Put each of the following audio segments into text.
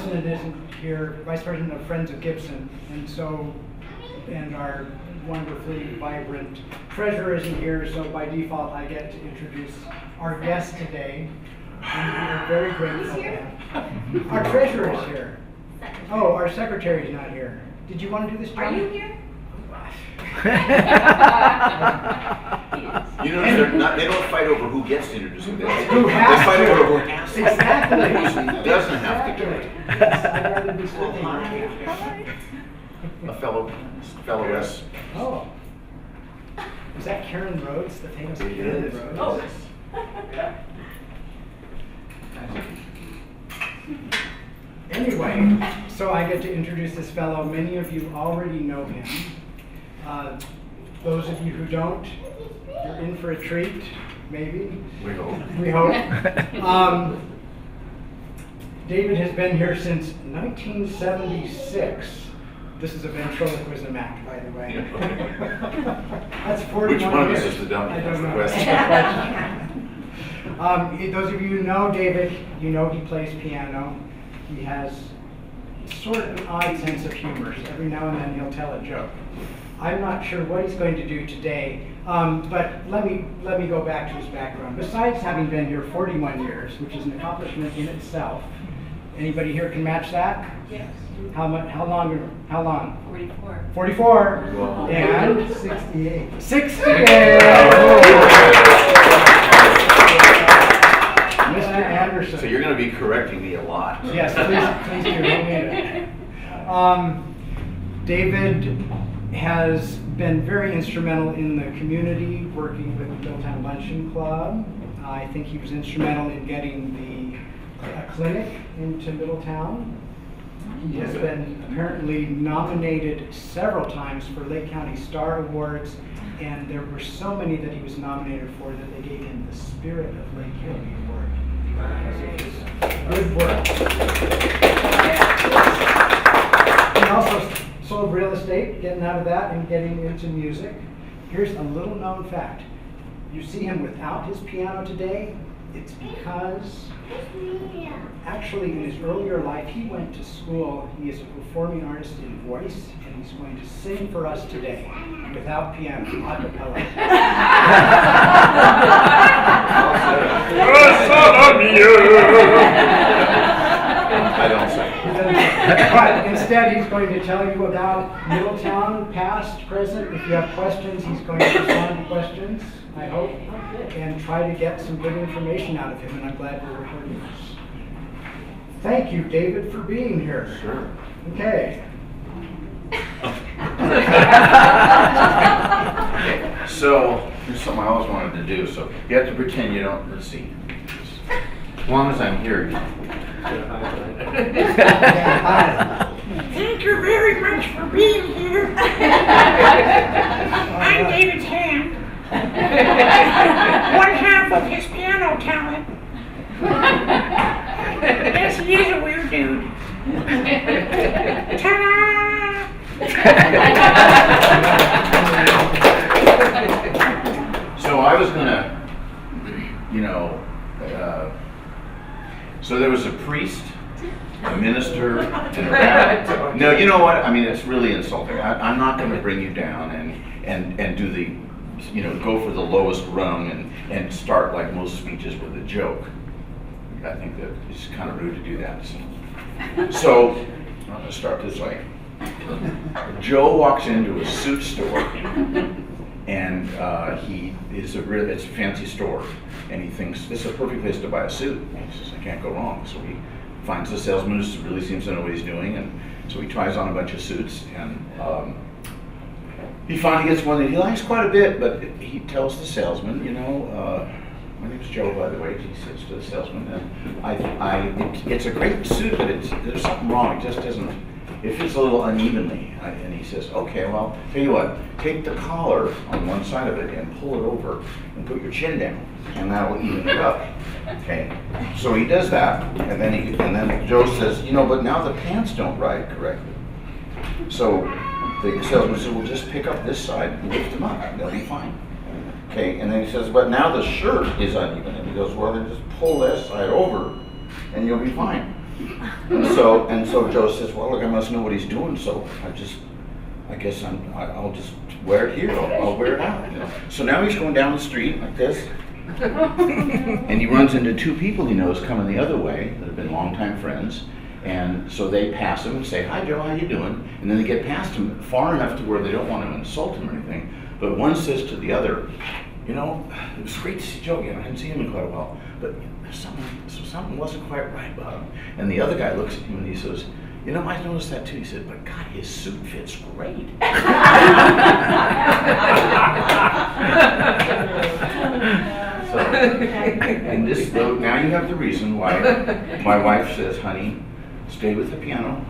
president isn't here, vice president of Friends of Gibson, and our wonderfully vibrant treasurer isn't here, so by default I get to introduce our guest today. And we are very grateful for that. Our treasurer is here. Oh, our secretary is not here. Did you want to do this, John? Are you here? You know, they don't fight over who gets to introduce them. They fight to. over who has to. Exactly. Who doesn't have to do it. Yes, I'd rather be sitting here. A fellow S. Oh. Is that Karen Rhodes, the famous It Karen is. Rhodes? Oh. Anyway, so I get to introduce this fellow. Many of you already know him. Those of you who don't, you're in for a treat, maybe. We hope. We hope. David has been here since 1976. This is a ventriloquism act, by the way. That's 41 Which one of us years. is the dummy? I That's don't the know. question. That's the question. Those of you who know David, you know he plays piano. He has sort of an odd sense of humor. So every now and then he'll tell a joke. I'm not sure what he's going to do today, but let me go back to his background. Besides having been here 41 years, which is an accomplishment in itself, anybody here can match that? Yes. How long? 44. 44. Wow. And 68. 68. Mr. Anderson. So you're going to be correcting me a lot. Yes, please do. Don't need it. David has been very instrumental in the community, working with the Middletown Luncheon Club. I think he was instrumental in getting a clinic into Middletown. He has been apparently nominated several times for Lake County Star Awards, and there were so many that he was nominated for that they gave him the Spirit of Lake County Award because of his good work. He also sold real estate, getting out of that and getting into music. Here's a little known fact. You see him without his piano today, it's because actually in his earlier life he went to school. He is a performing artist in voice, and he's going to sing for us today without piano, a cappella. I don't say. But instead he's going to tell you about Middletown, past, present. If you have questions, he's going to respond to questions, I hope, and try to get some good information out of him, and I'm glad we're recording this. Thank you, David, for being here. Sure. Okay. So here's something I always wanted to do. So you have to pretend you don't see. As long as I'm here. Thank you very much for being here. I'm David's hand. One half of his piano talent. Yes, he is a weird dude. Ta-da! So I was gonna, so there was a priest, a minister, and a rabbi. No, you know what? I mean, it's really insulting. I'm not going to bring you down and do the, go for the lowest rung and start like most speeches with a joke. I think that it's kind of rude to do that. So I'm going to start this way. Joe walks into a suit store, and it's a fancy store, and he thinks this is a perfect place to buy a suit. He says, I can't go wrong. So he finds the salesman who really seems to know what he's doing, and so he tries on a bunch of suits, and he finally gets one that he likes quite a bit, but he tells the salesman, my name's Joe, by the way. He says to the salesman, and it's a great suit, but there's something wrong. It just doesn't. It fits a little unevenly. And he says, okay, well, tell you what, take the collar on one side of it and pull it over and put your chin down, and that will even it up. Okay. So he does that, and then Joe says, but now the pants don't ride correctly. So the salesman says, well, just pick up this side and lift them up, and they'll be fine. Okay, and then he says, but now the shirt is uneven. And he goes, well, then just pull that side over and you'll be fine. So Joe says, well, look, I must know what he's doing, so I guess I'll just wear it here. I'll wear it out. You know? So now he's going down the street like this, and he runs into two people he knows coming the other way that have been longtime friends. And so they pass him and say, hi Joe, how you doing? And then they get past him far enough to where they don't want to insult him or anything. But one says to the other, you know, it was great to see Joe again. I hadn't seen him in quite a while. But something wasn't quite right about him. And the other guy looks at him and he says, you know, I noticed that too. He said, but God, his suit fits great. So, and this, now you have the reason why my wife says, honey, stay with the piano.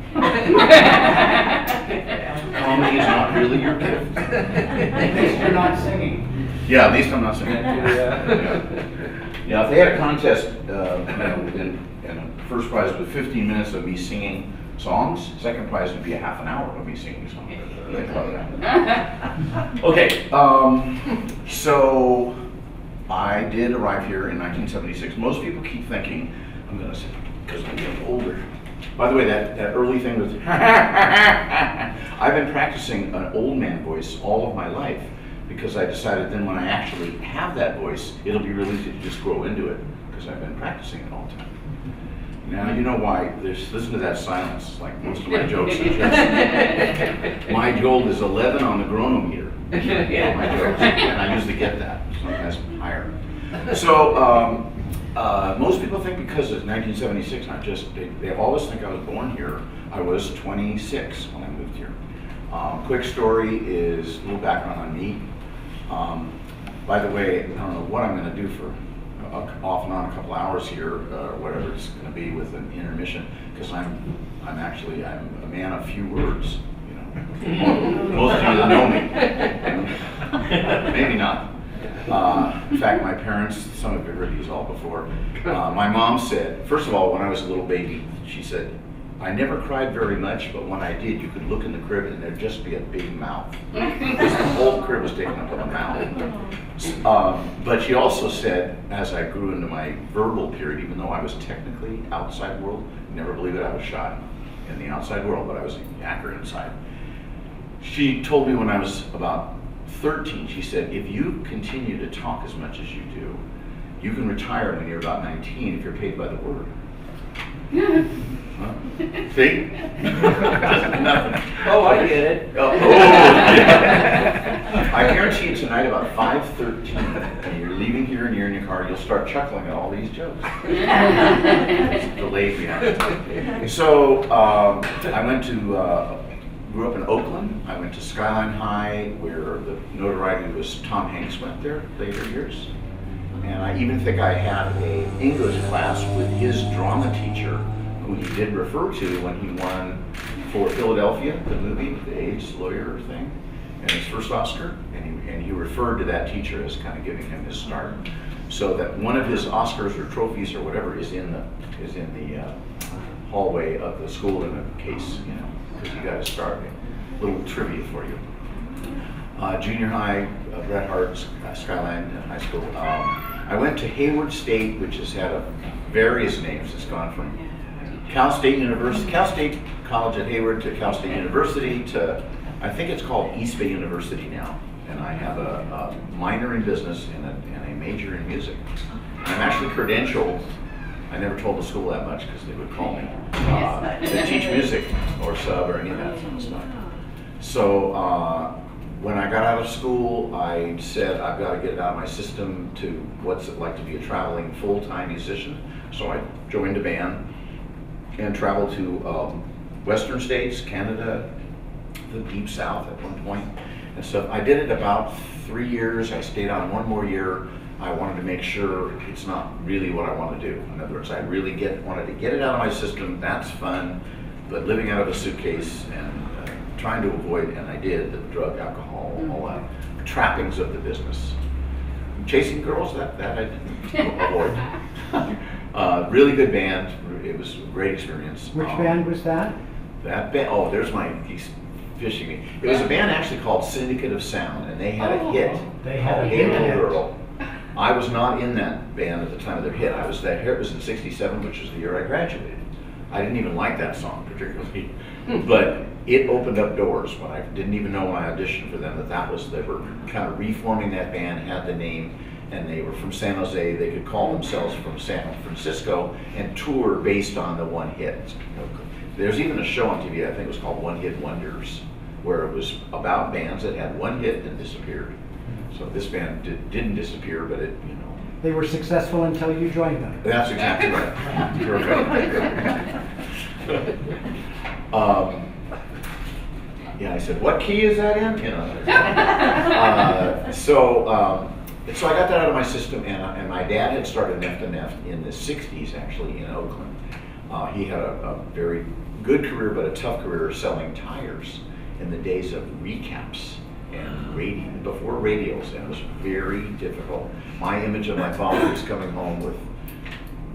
Comedy is not really your gift. At least you're not singing. Yeah, at least I'm not singing. Yeah, if they had a contest, and first prize was 15 minutes of me singing songs, second prize would be a half an hour of me singing songs. Okay, so I did arrive here in 1976. Most people keep thinking, I'm going to say, because I'm getting older. By the way, that early thing was, I've been practicing an old man voice all of my life because I decided then when I actually have that voice, it'll be really easy to just grow into it because I've been practicing it all the time. Now you know why. Listen to that silence, like most of my jokes suggest. My gold is 11 on the gronometer. Yeah. My jokes, and I usually get that, sometimes higher. So most people think because it's 1976, they always think I was born here. I was 26 when I moved here. Quick story is a little background on me. By the way, I don't know what I'm going to do for off and on a couple hours here, whatever it's going to be with an intermission, because I'm a man of few words. You know, most of you that know me, maybe not. In fact, my parents, some of you heard these all before. My mom said, first of all, when I was a little baby, she said, I never cried very much, but when I did, you could look in the crib and there'd just be a big mouth. The whole crib was taken up with a mouth. But she also said, as I grew into my verbal period, even though I was technically outside world, never believe it, I was shy in the outside world, but I was a yacker inside. She told me when I was about 13, she said, if you continue to talk as much as you do, you can retire when you're about 19 if you're paid by the word. Huh? See? Nothing. Oh, I get it. Oh, yeah. I guarantee you tonight about 5:13, when you're leaving here and you're in your car, you'll start chuckling at all these jokes. It's a delayed reaction. So I went to, grew up in Oakland. I went to Skyline High, where the notoriety was Tom Hanks went there later years. And I even think I had an English class with his drama teacher, who he did refer to when he won for Philadelphia, the movie, the AIDS lawyer thing, and his first Oscar. And he referred to that teacher as kind of giving him his start. So that one of his Oscars or trophies or whatever is in the hallway of the school in a case, you know, because you got to start. A little trivia for you. Junior high, Bret Hart, Skyline High School. I went to Hayward State, which has had various names. It's gone from Cal State University, Cal State College at Hayward to Cal State University to, I think it's called East Bay University now. And I have a minor in business and a major in music. I'm actually credentialed. I never told the school that much because they would call me to teach music or sub or any of that kind of stuff. So when I got out of school, I said I've got to get it out of my system to what's it like to be a traveling full-time musician. So I joined a band and traveled to Western states, Canada, the Deep South at one point. And so I did it about 3 years. I stayed on one more year. I wanted to make sure it's not really what I want to do. In other words, I really wanted to get it out of my system. That's fun, but living out of a suitcase and trying to avoid, and I did, the drug, alcohol, all that trappings of the business. Chasing girls, that I didn't avoid. Really good band. It was a great experience. Which band was that? That band. Oh, he's fishing me. It was a band actually called Syndicate of Sound, and they had a hit. They had a Hey Little hit. Girl. I was not in that band at the time of their hit. Their hit was in '67, which was the year I graduated. I didn't even like that song particularly, but it opened up doors when I didn't even know when I auditioned for them they were kind of reforming that band, had the name, and they were from San Jose. They could call themselves from San Francisco and tour based on the one hit. There's even a show on TV, I think it was called One Hit Wonders, where it was about bands that had one hit and disappeared. So this band didn't disappear, but it, They were successful until you joined them. that's exactly right. Perfect. Yeah, I said, what key is that in? So I got that out of my system, and my dad had started Neff in the 60s, actually, in Oakland. He had a very good career, but a tough career selling tires in the days of recaps and radio, before radios, and it was very difficult. My image of my father was coming home with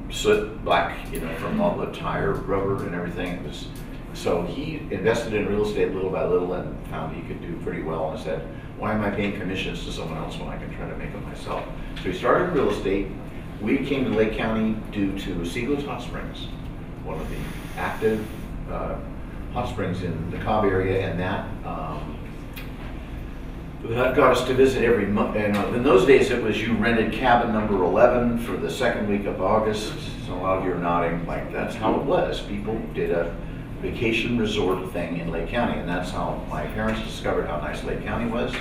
soot black, from all the tire rubber and everything. So he invested in real estate little by little and found he could do pretty well, and said, why am I paying commissions to someone else when I can try to make it myself? So he started real estate. We came to Lake County due to Seagulls Hot Springs, one of the active hot springs in the Cobb area, and that got us to visit every month. And in those days, it was you rented cabin number 11 for the second week of August. So a lot of you are nodding, like that's how it was. People did a vacation resort thing in Lake County, and that's how my parents discovered how nice Lake County was,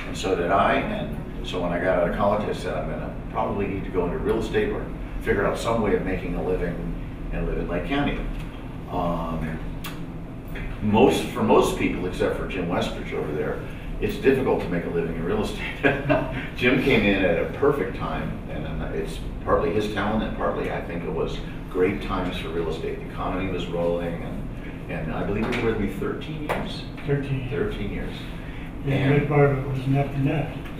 and so did I. And so when I got out of college, I said I'm going to probably need to go into real estate or figure out some way of making a living and live in Lake County. For most people, except for Jim Westridge over there, it's difficult to make a living in real estate. Jim came in at a perfect time, and it's partly his talent and partly I think it was great times for real estate. The economy was rolling, and I believe he was with me 13 years. 13. 13 years. The And good part of it was Neff.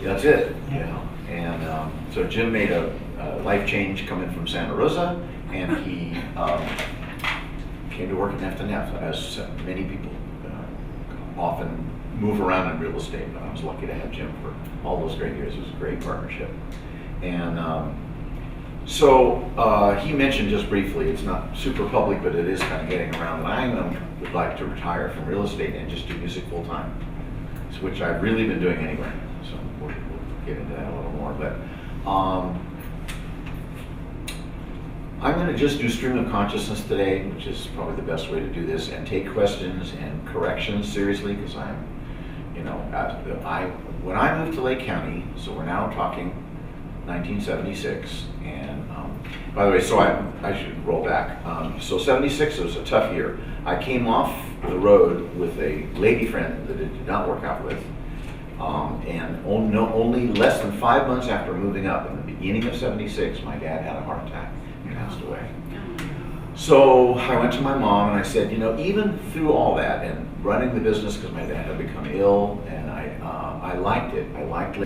that's it. Yeah. And so Jim made a life change coming from Santa Rosa, and he came to work at Neff, as many people often move around in real estate. But I was lucky to have Jim for all those great years. It was a great partnership. And so he mentioned just briefly, it's not super public, but it is kind of getting around, that I would like to retire from real estate and just do music full time, which I've really been doing anyway. So we'll get into that a little more. But I'm going to just do stream of consciousness today, which is probably the best way to do this, and take questions and corrections seriously, because when I moved to Lake County, so we're now talking 1976, and by the way, so I should roll back. So 76 was a tough year. I came off the road with a lady friend that it did not work out with, and only less than 5 months after moving up, in the beginning of 76, my dad had a heart attack and passed away. So I went to my mom and I said, even through all that and running the business, because my dad had become ill, and I liked it. I liked,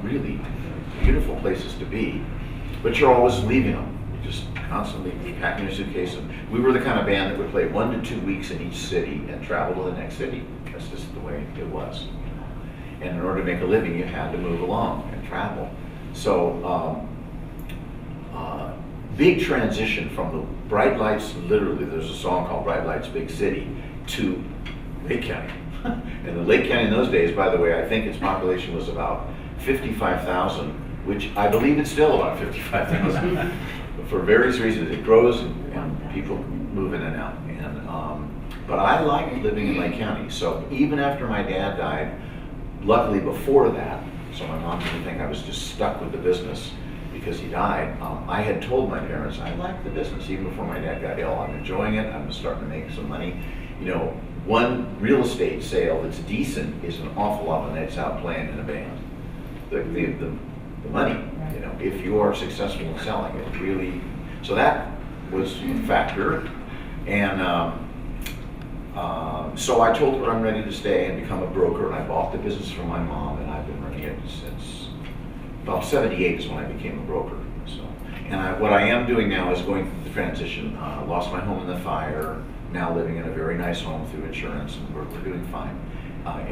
really beautiful places to be, but you're always leaving them. You're just constantly packing your suitcase. And we were the kind of band that would play 1 to 2 weeks in each city and travel to the next city. That's just the way it was. And in order to make a living, you had to move along and travel. So big transition from the bright lights, literally there's a song called Bright Lights, Big City, to Lake County. And the Lake County in those days, by the way, I think its population was about 55,000, which I believe it's still about 55,000. For various reasons, it grows and people move in and out. But I liked living in Lake County. So even after my dad died, luckily before that, so my mom didn't think I was just stuck with the business because he died, I had told my parents, I like the business even before my dad got ill. I'm enjoying it. I'm starting to make some money. One real estate sale that's decent is an awful lot when it's out playing in a band. The money, if you are successful in selling it, really. So that was a factor. And so I told her I'm ready to stay and become a broker, and I bought the business from my mom, and I've been running it since about 78 is when I became a broker. So, and what I am doing now is going through the transition. Lost my home in the fire, now living in a very nice home through insurance, and we're doing fine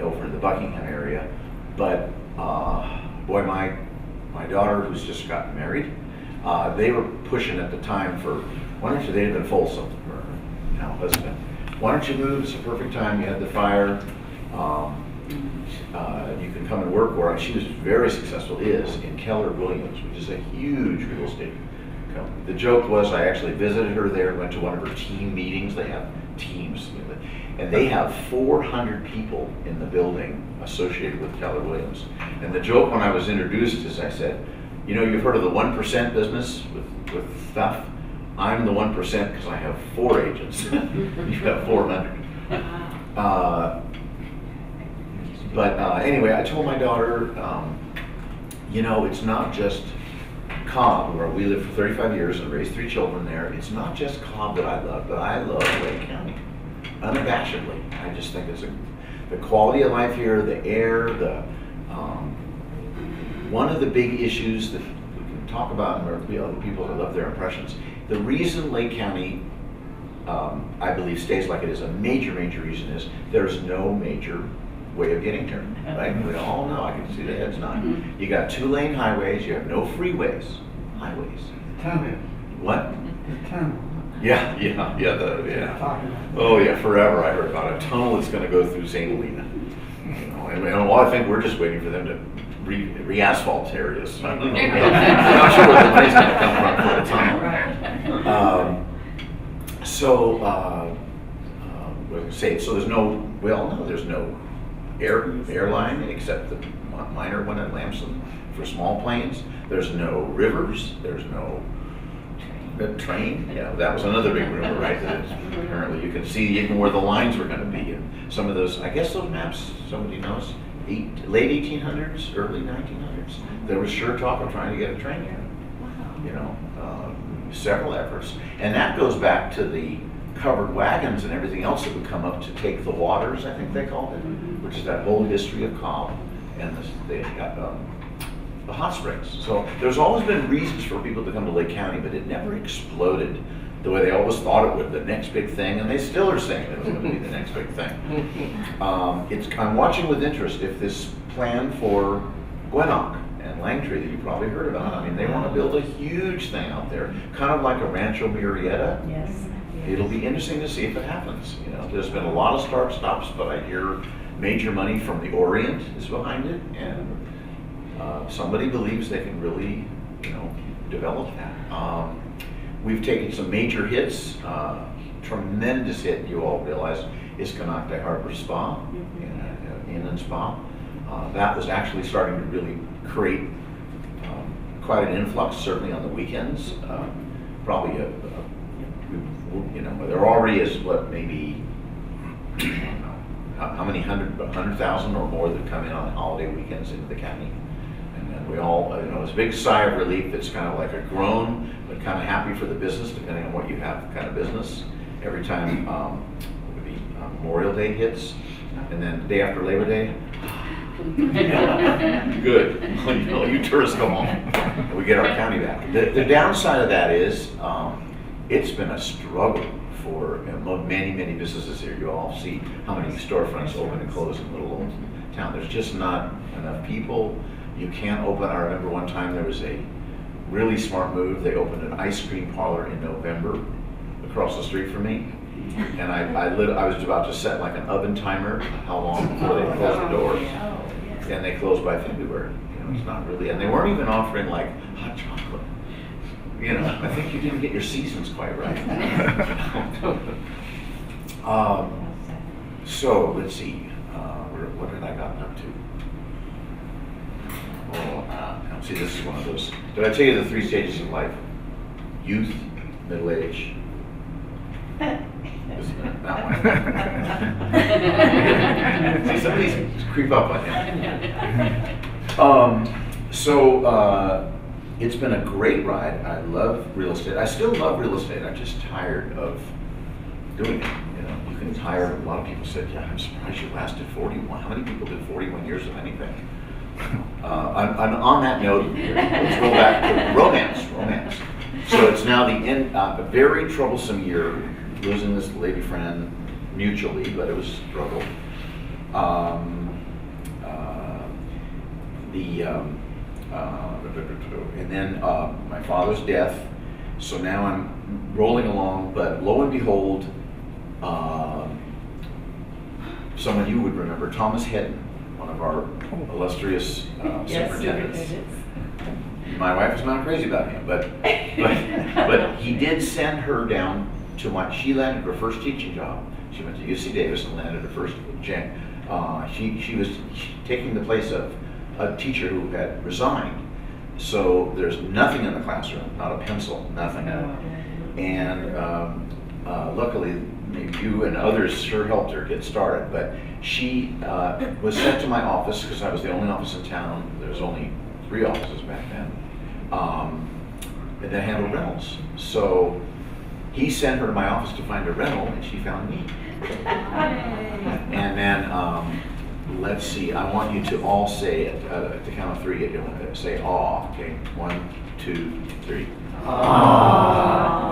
over in the Buckingham area. But boy, my daughter, who's just gotten married, they were pushing at the time for, why don't you, they had been Folsom, now husband, why don't you move? It's a perfect time. You had the fire. You can come and work where she was very successful is in Keller Williams, which is a huge real estate company. The joke was I actually visited her there, went to one of her team meetings. They have teams, and they have 400 people in the building associated with Keller Williams. And the joke when I was introduced is I said, you've heard of the 1% business with stuff? I'm the 1% because I have 4 agents. You have 400. Anyway, I told my daughter, it's not just Cobb, where we lived for 35 years and raised 3 children there. It's not just Cobb that I love, but I love Lake County, unabashedly. I just think it's the quality of life here, the air, one of the big issues that we can talk about, and there'll be other people that love their impressions. The reason Lake County, I believe, stays like it is, a major reason is there's no major way of getting here, right? We all know, I can see the heads nodding. You got 2-lane highways, you have no freeways, highways. Tunnel. What? The tunnel. Yeah. Oh yeah, forever I heard about a tunnel that's gonna go through St. Helena. I think we're just waiting for them to re-asphalt areas. I'm not sure where the money's gonna come from for the tunnel. So there's no airline except the minor one at Lamson for small planes. There's no rivers. There's no train. Yeah, that was another big rumor, right? That apparently you can see even where the lines were going to be. And some of those, I guess those maps, somebody knows, late 1800s, early 1900s. There was sure talk of trying to get a train here. Several efforts, and that goes back to the covered wagons and everything else that would come up to take the waters, I think they called it, which is that whole history of Cobb and the hot springs. So there's always been reasons for people to come to Lake County, but it never exploded the way they always thought it would, the next big thing, and they still are saying it was going to be the next big thing. I'm watching with interest if this plan for Gwinnett and Langtree that you probably heard about. I mean, they want to build a huge thing out there, kind of like a Rancho Murrieta. Yes. It'll be interesting to see if it happens. There's been a lot of start stops, but I hear major money from the Orient is behind it, and somebody believes they can really, develop that. We've taken some major hits. Tremendous hit, you all realize, is Canocti Harbor Spa, Inland Spa. That was actually starting to really create quite an influx, certainly on the weekends. Probably there already is maybe, I don't know, how many 100,000 or more that come in on holiday weekends into the county. And then we all, it's a big sigh of relief that's kind of like a groan, but kind of happy for the business, depending on what you have kind of business. Every time Memorial Day hits, and then the day after Labor Day, good. You tourists come home, and we get our county back. The downside of that is, it's been a struggle for many businesses here. You all see how many storefronts open and close in little old town. There's just not enough people. You can't open. I remember one time there was a really smart move. They opened an ice cream parlor in November across the street from me. And I was about to set like an oven timer, how long before they closed the doors. And they closed by February. It's not really, and they weren't even offering like hot chocolate. I think you didn't get your seasons quite right. So let's see, what had I gotten up to? See, this is one of those. Did I tell you the 3 stages of life? Youth, middle age. That one. See, some of these creep up on you. It's been a great ride. I love real estate. I still love real estate. I'm just tired of doing it. You can hire. A lot of people said, "Yeah, I'm surprised you lasted 41." How many people did 41 years of anything? On that note, let's roll back to romance. So it's now the end. A very troublesome year, losing this lady friend mutually, but it was a struggle. And then my father's death. So now I'm rolling along, but lo and behold, Someone you would remember, Thomas Hedden, one of our illustrious superintendents. My wife is not crazy about him, but he did send her down to she landed her first teaching job. She went to UC Davis and landed her first she was taking the place of a teacher who had resigned. So there's nothing in the classroom, not a pencil, nothing. And luckily, maybe you and others sure helped her get started, but she was sent to my office because I was the only office in town. There was only 3 offices back then, and that handled rentals. So he sent her to my office to find a rental, and she found me. And then, let's see, I want you to all say, at the count of 3, say aw, okay? 1, 2, 3.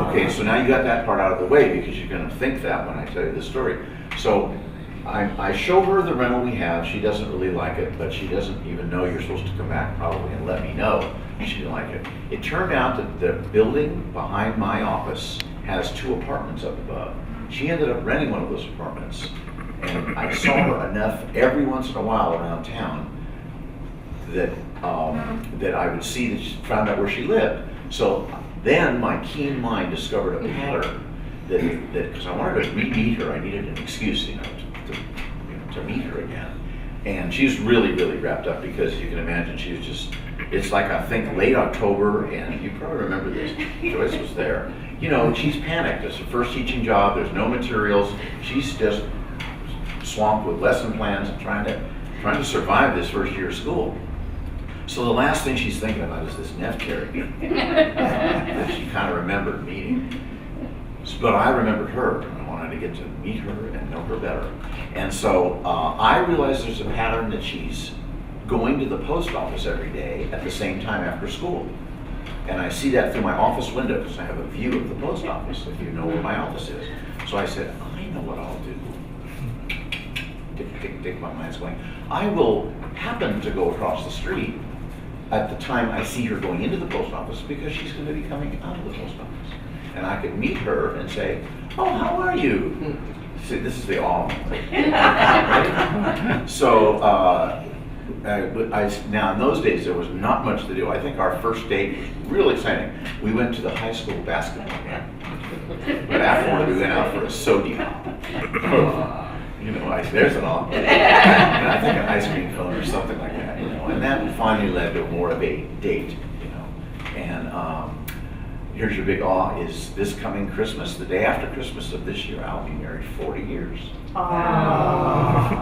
Okay, so now you got that part out of the way because you're going to think that when I tell you the story. So I show her the rental we have. She doesn't really like it, but she doesn't even know you're supposed to come back probably and let me know she didn't like it. It turned out that the building behind my office has 2 apartments up above. She ended up renting one of those apartments, and I saw her enough every once in a while around town that that I would see that she found out where she lived. So then my keen mind discovered a pattern that because I wanted to meet her, I needed an excuse, to meet her again. And she's really, really wrapped up because you can imagine she was just, it's like I think late October, and you probably remember this, Joyce was there. You know, she's panicked. It's her first teaching job, there's no materials. She's just swamped with lesson plans and trying to survive this first year of school. So the last thing she's thinking about is this Neff character that she kind of remembered meeting. But I remembered her, and I wanted to get to meet her and know her better. And so I realized there's a pattern that she's going to the post office every day at the same time after school. And I see that through my office window because I have a view of the post office, if you know where my office is. So I said, I know what I'll do. Tick, tick, tick, my mind's going. I will happen to go across the street at the time I see her going into the post office because she's going to be coming out of the post office. And I could meet her and say, oh, how are you? See, this is the awe. So, now in those days there was not much to do. I think our first date was real exciting. We went to the high school basketball game. But afterward we went out for a soda pop. You know, there's an awe. And I think an ice cream cone or something like that, you know. And that finally led to more of a date, you know. And here's your big awe, is this coming Christmas, the day after Christmas of this year, I'll be married 40 years.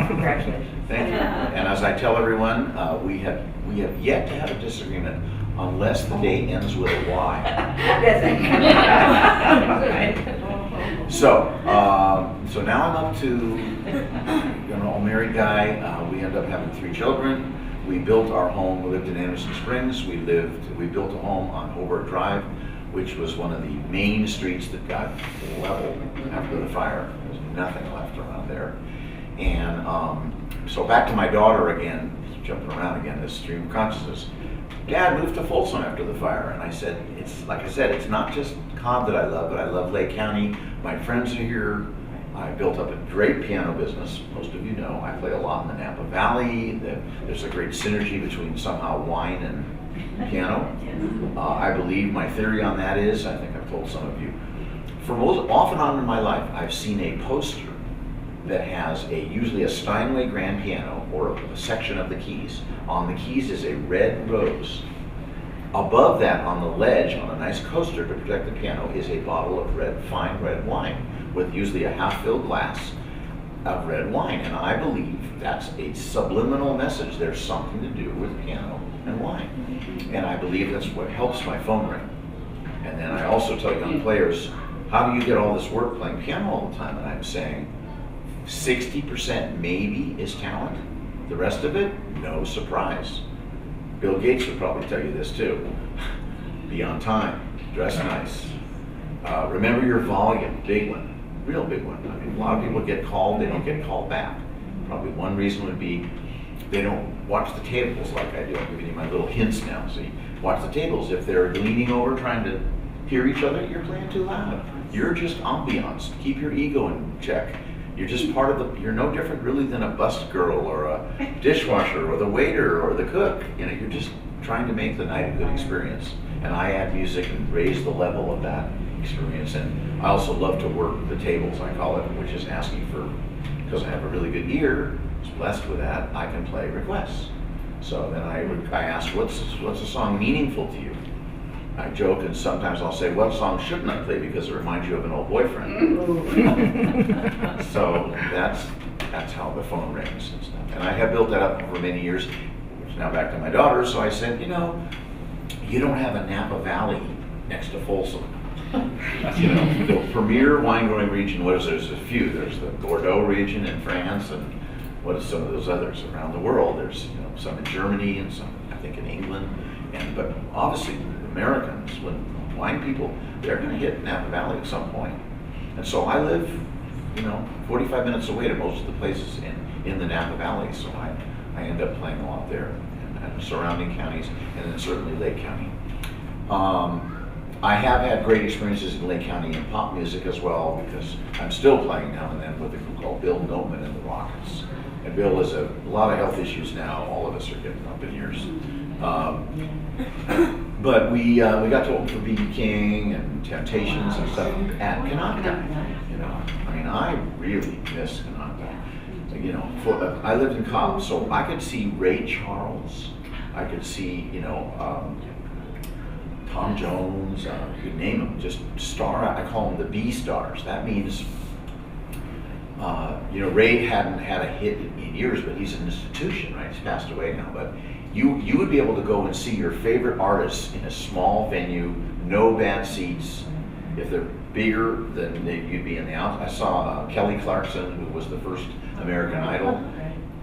Congratulations. Thank you. And as I tell everyone, we have yet to have a disagreement unless the day ends with a Y. So now I'm up to, an all-married guy. We end up having 3 children. We built our home. We lived in Anderson Springs. We built a home on Hobart Drive, which was one of the main streets that got leveled after the fire. There's nothing left around there. And so back to my daughter again, jumping around again, this stream of consciousness. Dad moved to Folsom after the fire, and I said, it's not just Cobb that I love, but I love Lake County. My friends are here. I built up a great piano business. Most of you know I play a lot in the Napa Valley. There's a great synergy between somehow wine and piano. I believe my theory on that is, I think I've told some of you, off and on in my life, I've seen a poster that has usually a Steinway grand piano or a section of the keys. On the keys is a red rose. Above that, on the ledge, on a nice coaster to protect the piano, is a bottle of fine red wine with usually a half-filled glass of red wine. And I believe that's a subliminal message. There's something to do with piano and wine. And I believe that's what helps my phone ring. And then I also tell young players, how do you get all this work playing piano all the time? And I'm saying 60% maybe is talent. The rest of it, no surprise. Bill Gates would probably tell you this too. Be on time, dress nice. Remember your volume, big one, real big one. I mean, a lot of people get called, they don't get called back. Probably one reason would be they don't watch the tables like I do. I'm giving you my little hints now. See, watch the tables. If they're leaning over trying to hear each other, you're playing too loud. You're just ambiance. Keep your ego in check. You're just part of the, you're no different really than a bus girl or a dishwasher or the waiter or the cook. You know, you're just trying to make the night a good experience. And I add music and raise the level of that experience. And I also love to work the tables, I call it, which is asking for, because I have a really good ear, I was blessed with that, I can play requests. So then I ask, what's a song meaningful to you? I joke, and sometimes I'll say, what song shouldn't I play because it reminds you of an old boyfriend? So that's how the phone rings and stuff. And I have built that up over many years, which is now back to my daughter. So I said, you know, you don't have a Napa Valley next to Folsom. You know, the premier wine growing region, what is there? There's a few. There's the Bordeaux region in France, and what are some of those others around the world? There's, you know, some in Germany and some, I think, in England. But obviously, Americans, when wine people, they're going to hit Napa Valley at some point. And so I live, you know, 45 minutes away to most of the places in the Napa Valley. So I end up playing a lot there and surrounding counties, and then certainly Lake County. I have had great experiences in Lake County in pop music as well, because I'm still playing now and then with a group called Bill Noman and the Rockets. And Bill has a lot of health issues now. All of us are getting up in years. But we got to open for B.B. King and Temptations and stuff at Kanaka. You know, I mean, I really miss Kanaka. You know, I lived in Cobb, so I could see Ray Charles. I could see, you know, Tom Jones. You could name them. Just star. I call them the B stars. That means, you know, Ray hadn't had a hit in years, but he's an institution, right? He's passed away now, but. You would be able to go and see your favorite artists in a small venue, no bad seats. If they're bigger, then you'd be in the out. I saw Kelly Clarkson, who was the first American Idol,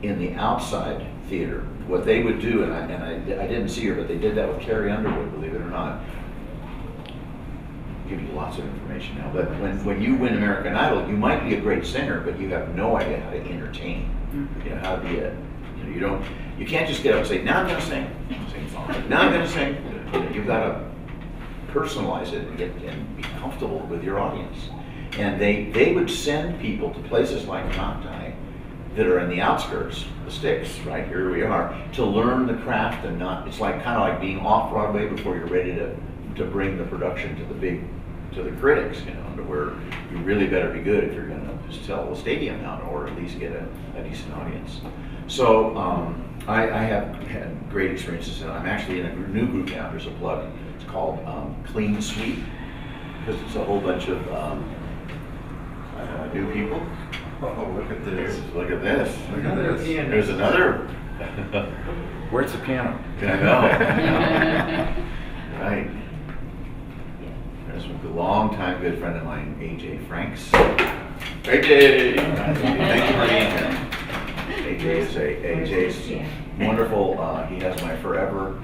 in the outside theater. What they would do, and I didn't see her, but they did that with Carrie Underwood, believe it or not. I'll give you lots of information now, but when you win American Idol, you might be a great singer, but you have no idea how to entertain. You know, how to be a, you know, you can't just get up and say, now I'm going to sing. Now I'm going to sing. You know, you've got to personalize it and be comfortable with your audience. And they would send people to places like Nocti that are in the outskirts, the sticks, right here we are, to learn the craft and not, it's like kind of like being off Broadway before you're ready to bring the production to the critics, you know, to where you really better be good if you're going to sell the stadium out or at least get a decent audience. So I have had great experiences, and I'm actually in a new group now. There's a plug. It's called Clean Sweep, because it's a whole bunch of new people. Oh, look at this. Look at this. Look at this. There's another. Where's the piano? I know. Right. There's a long-time good friend of mine, AJ Franks. AJ! Thank you for being here. AJ's wonderful. He has my forever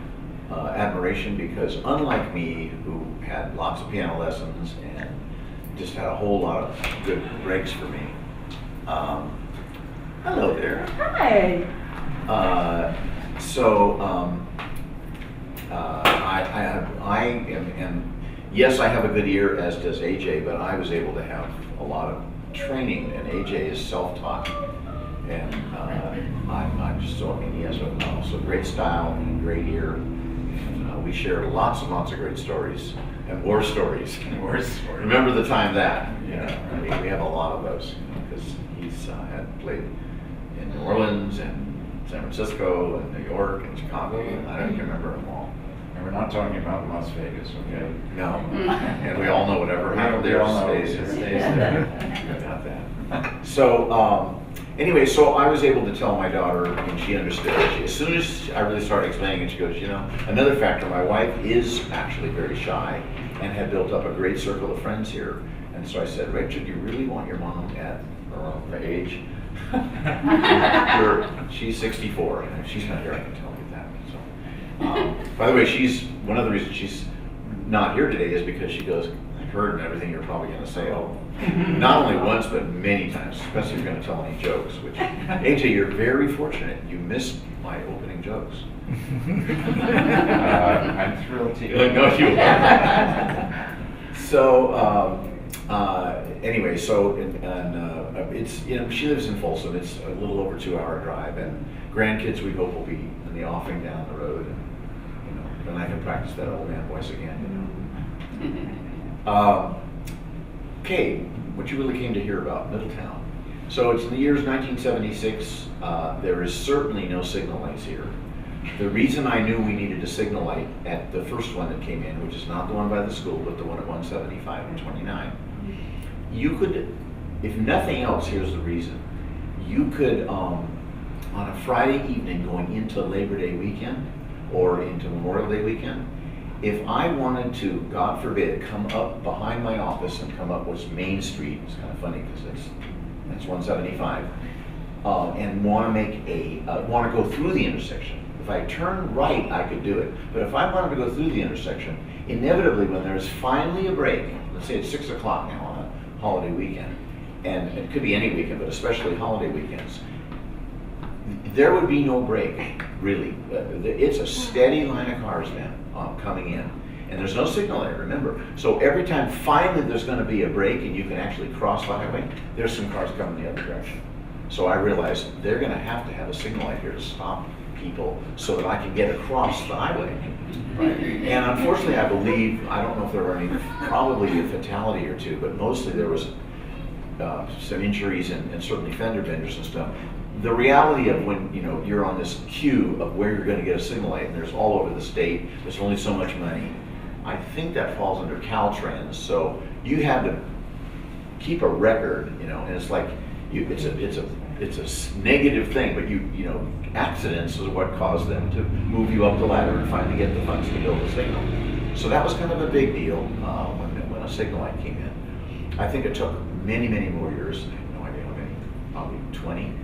admiration, because unlike me, who had lots of piano lessons and just had a whole lot of good breaks for me. Hello there. Hi. I am, yes, I have a good ear, as does AJ, but I was able to have a lot of training, and AJ is self-taught. And I'm just so, I mean, he has also great style and great ear. And we share lots and lots of great stories and war stories. Remember the time that, you know, I mean, we have a lot of those, you know, because he's had played in New Orleans and San Francisco and New York and Chicago, and I don't remember them all. And we're not talking about Las Vegas, okay? No, and we all know whatever happened there stays there. About that. So, anyway, so I was able to tell my daughter, and she understood. As soon as I really started explaining it, she goes, you know, another factor, my wife is actually very shy and had built up a great circle of friends here. And so I said, Rachel, do you really want your mom at her age? She's 64, and if she's not here, I can tell you that. So, by the way, one of the reasons she's not here today is because she goes, I've heard everything you're probably going to say. Oh, not only once, but many times, especially if you're going to tell any jokes, which, AJ, you're very fortunate. You missed my opening jokes. I'm thrilled to hear. No, you are. So, anyway, so, it's, she lives in Folsom. It's a little over 2-hour drive, and grandkids we hope will be in the offing down the road, and, then I can practice that old man voice again, Okay, what you really came to hear about, Middletown. So it's in the years 1976. There is certainly no signal lights here. The reason I knew we needed a signal light at the first one that came in, which is not the one by the school, but the one at 175 and 29, you could, if nothing else, here's the reason. You could, on a Friday evening going into Labor Day weekend or into Memorial Day weekend, if I wanted to, God forbid, come up behind my office and come up what's Main Street, it's kind of funny because that's 175, and want to go through the intersection. If I turned right, I could do it. But if I wanted to go through the intersection, inevitably when there's finally a break, let's say it's 6 o'clock now on a holiday weekend, and it could be any weekend, but especially holiday weekends, there would be no break, really. It's a steady line of cars then coming in. And there's no signal there, remember. So every time finally there's going to be a break and you can actually cross the highway, there's some cars coming the other direction. So I realized they're going to have a signal light here to stop people so that I can get across the highway. Right? And unfortunately, I believe, I don't know if there were any, probably a fatality or two, but mostly there was some injuries and certainly fender benders and stuff. The reality of when you're on this queue of where you're going to get a signal light, and there's all over the state, there's only so much money. I think that falls under Caltrans, so you had to keep a record, and it's like it's a negative thing, but accidents is what caused them to move you up the ladder and finally get the funds to build a signal. So that was kind of a big deal when a signal light came in. I think it took many, many more years, I have no idea how many, probably 20,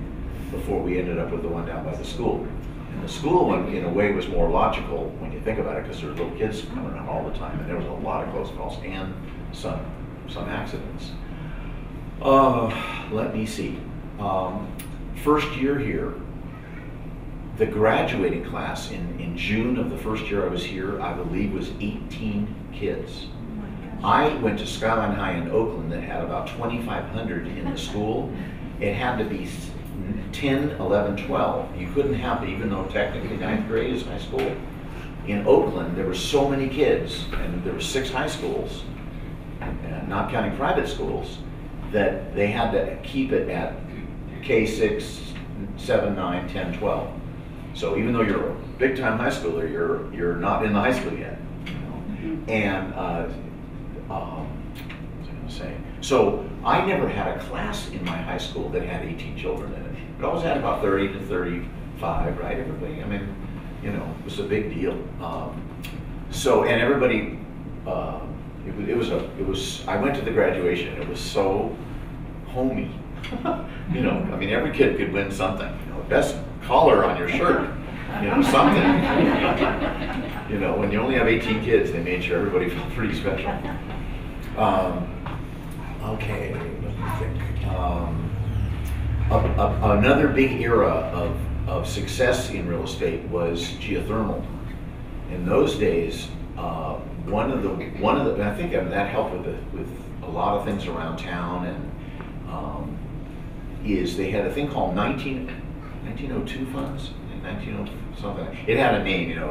before we ended up with the one down by the school. And the school one, in a way, was more logical when you think about it, because there were little kids coming around all the time, and there was a lot of close calls and some accidents. Let me see. First year here, the graduating class in June of the first year I was here, I believe was 18 kids. I went to Skyline High in Oakland that had about 2,500 in the school. It had to be 10, 11, 12. You couldn't have, even though technically 9th grade is high school. In Oakland, there were so many kids, and there were 6 high schools, not counting private schools, that they had to keep it at K6, 7, 9, 10, 12. So even though you're a big-time high schooler, you're not in the high school yet. And what was I going to say? So I never had a class in my high school that had 18 children in it. It always had about 30 to 35, right? Everybody, it was a big deal. And everybody, I went to the graduation. It was so homey. Every kid could win something. Best collar on your shirt, something. When you only have 18 kids, they made sure everybody felt pretty special. Okay, let me think. Another big era of success in real estate was geothermal. In those days, one of the I think that helped with a lot of things around town, and is they had a thing called 1902 funds, 1902 something. It had a name, an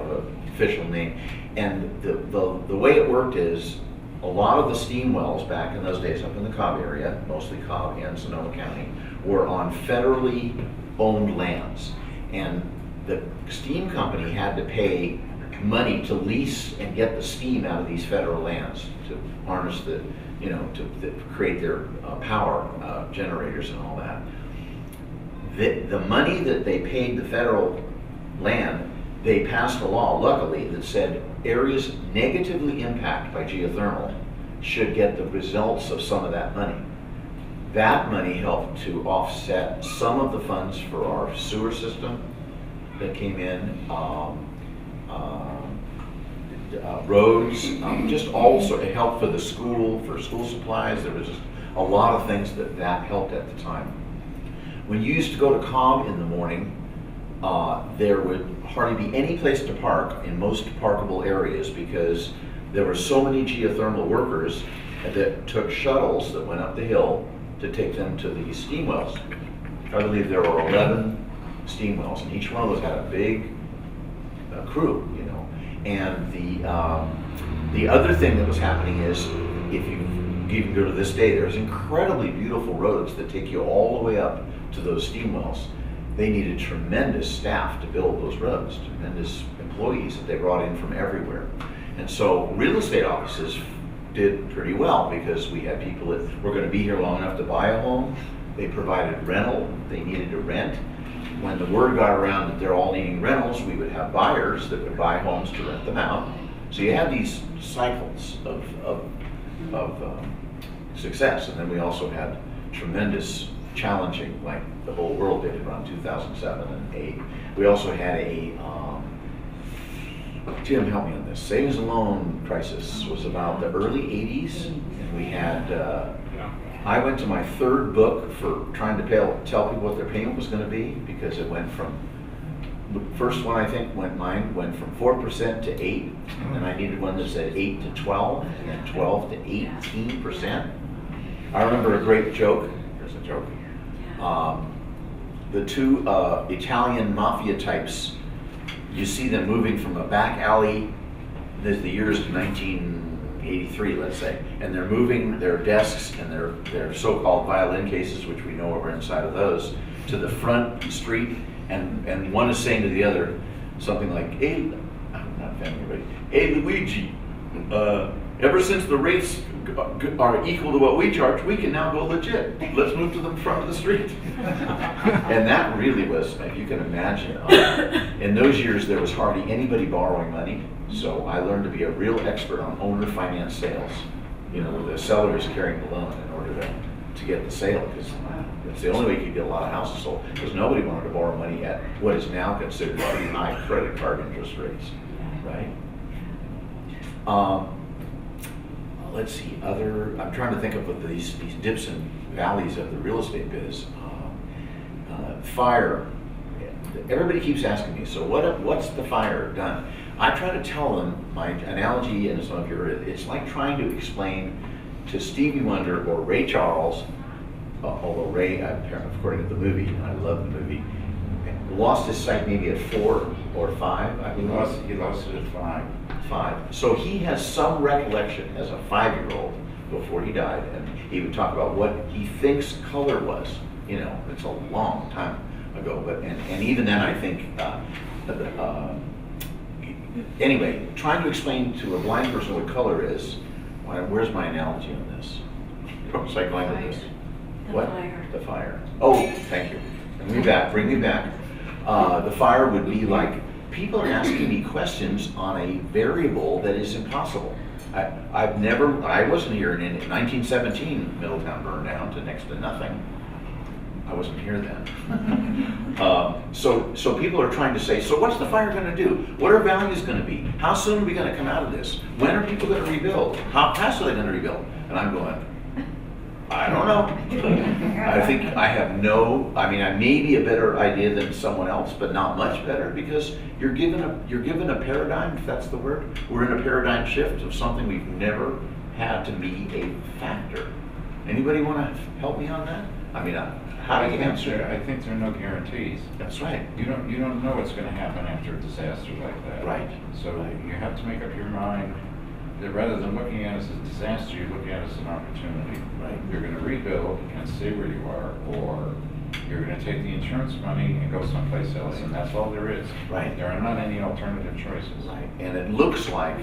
official name, and the way it worked is a lot of the steam wells back in those days up in the Cobb area, mostly Cobb and Sonoma County, were on federally owned lands, and the steam company had to pay money to lease and get the steam out of these federal lands to harness to create their power generators and all that. The money that they paid the federal land, they passed a law, luckily, that said areas negatively impacted by geothermal should get the results of some of that money. That money helped to offset some of the funds for our sewer system that came in, roads, just also it helped for school supplies. There was just a lot of things that helped at the time. When you used to go to Cobb in the morning, there would hardly be any place to park in most parkable areas because there were so many geothermal workers that took shuttles that went up the hill to take them to the steam wells. I believe there were 11 steam wells, and each one of those had a big crew, you know. And the other thing that was happening is, if you can go to this day, there's incredibly beautiful roads that take you all the way up to those steam wells. They needed tremendous staff to build those roads, tremendous employees that they brought in from everywhere. And so real estate offices did pretty well because we had people that were going to be here long enough to buy a home. They provided rental, they needed to rent. When the word got around that they're all needing rentals, we would have buyers that would buy homes to rent them out. So you had these cycles of success. And then we also had tremendous challenging, like the whole world did around 2007 and 8. We also had a, Tim, help me on this, savings and loan crisis was about the early 80s. And we had, I went to my third book for trying to tell people what their payment was going to be, because it went from, the first one I think mine went from 4% to 8, and then I needed one that said 8 to 12, and then 12 to 18%. I remember a great joke. Here's a joke. The two Italian mafia types, you see them moving from a back alley, the years 1983, let's say, and they're moving their desks and their so-called violin cases, which we know are inside of those, to the front street, and one is saying to the other something like, "Hey, I'm not offending anybody. Hey, Luigi, ever since the rates are equal to what we charge, we can now go legit. Let's move to the front of the street." And that really was, if you can imagine, in those years there was hardly anybody borrowing money. So I learned to be a real expert on owner finance sales. You know, the seller is carrying the loan in order to get the sale, because it's the only way you could get a lot of houses sold, because nobody wanted to borrow money at what is now considered pretty high credit card interest rates, right? Let's see, I'm trying to think of what these dips and valleys of the real estate biz. Fire. Everybody keeps asking me, so what's the fire done? I try to tell them, my analogy, and some of you heard it, it's like trying to explain to Stevie Wonder or Ray Charles, although Ray, according to the movie, and I love the movie, lost his sight maybe at 4 or 5. I mean, He lost it at 5. 5. So he has some recollection as a 5-year-old before he died, and he would talk about what he thinks color was. You know, it's a long time ago, but and even then I think, anyway, trying to explain to a blind person what color is, where's my analogy on this? Where was I going with this? What? The fire. Oh, thank you. Bring me back. The fire would be like, people are asking me questions on a variable that is impossible. I wasn't here in 1917, Middletown burned down to next to nothing. I wasn't here then. So people are trying to say, so what's the fire going to do? What are values going to be? How soon are we going to come out of this? When are people going to rebuild? How fast are they going to rebuild? And I'm going, I don't know. I think I have I may be a better idea than someone else, but not much better, because you're given a paradigm, if that's the word. We're in a paradigm shift of something we've never had to be a factor. Anybody want to help me on that? I mean, how do you answer? I think there are no guarantees. That's right. You don't know what's going to happen after a disaster like that. Right. So you have to make up your mind that rather than looking at it as a disaster, you look at it as an opportunity. Right. You're going to rebuild and stay where you are, or you're going to take the insurance money and go someplace else, and that's all there is. Right. There are not any alternative choices. Right. And it looks like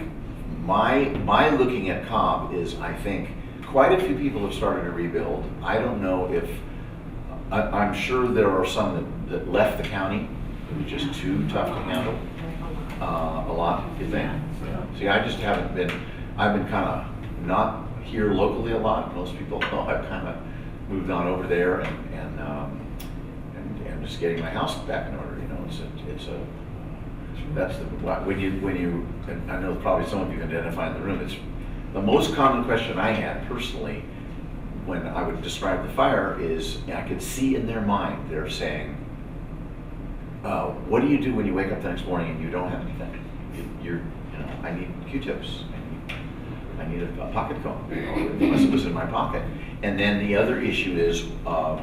my looking at Cobb is, I think, quite a few people have started to rebuild. I don't know if, I'm sure there are some that left the county. It was just too tough to handle. A lot, you think? Yeah. See, I just haven't been, I've been kind of not here locally a lot. Most people know I've kind of moved on over there and just getting my house back in order. You know, that's the, when you, and I know probably some of you can identify in the room, it's the most common question I had personally when I would describe the fire is, I could see in their mind, they're saying, what do you do when you wake up the next morning and you don't have anything? I need Q-tips. I need a pocket comb, unless it was in my pocket. And then the other issue is, let's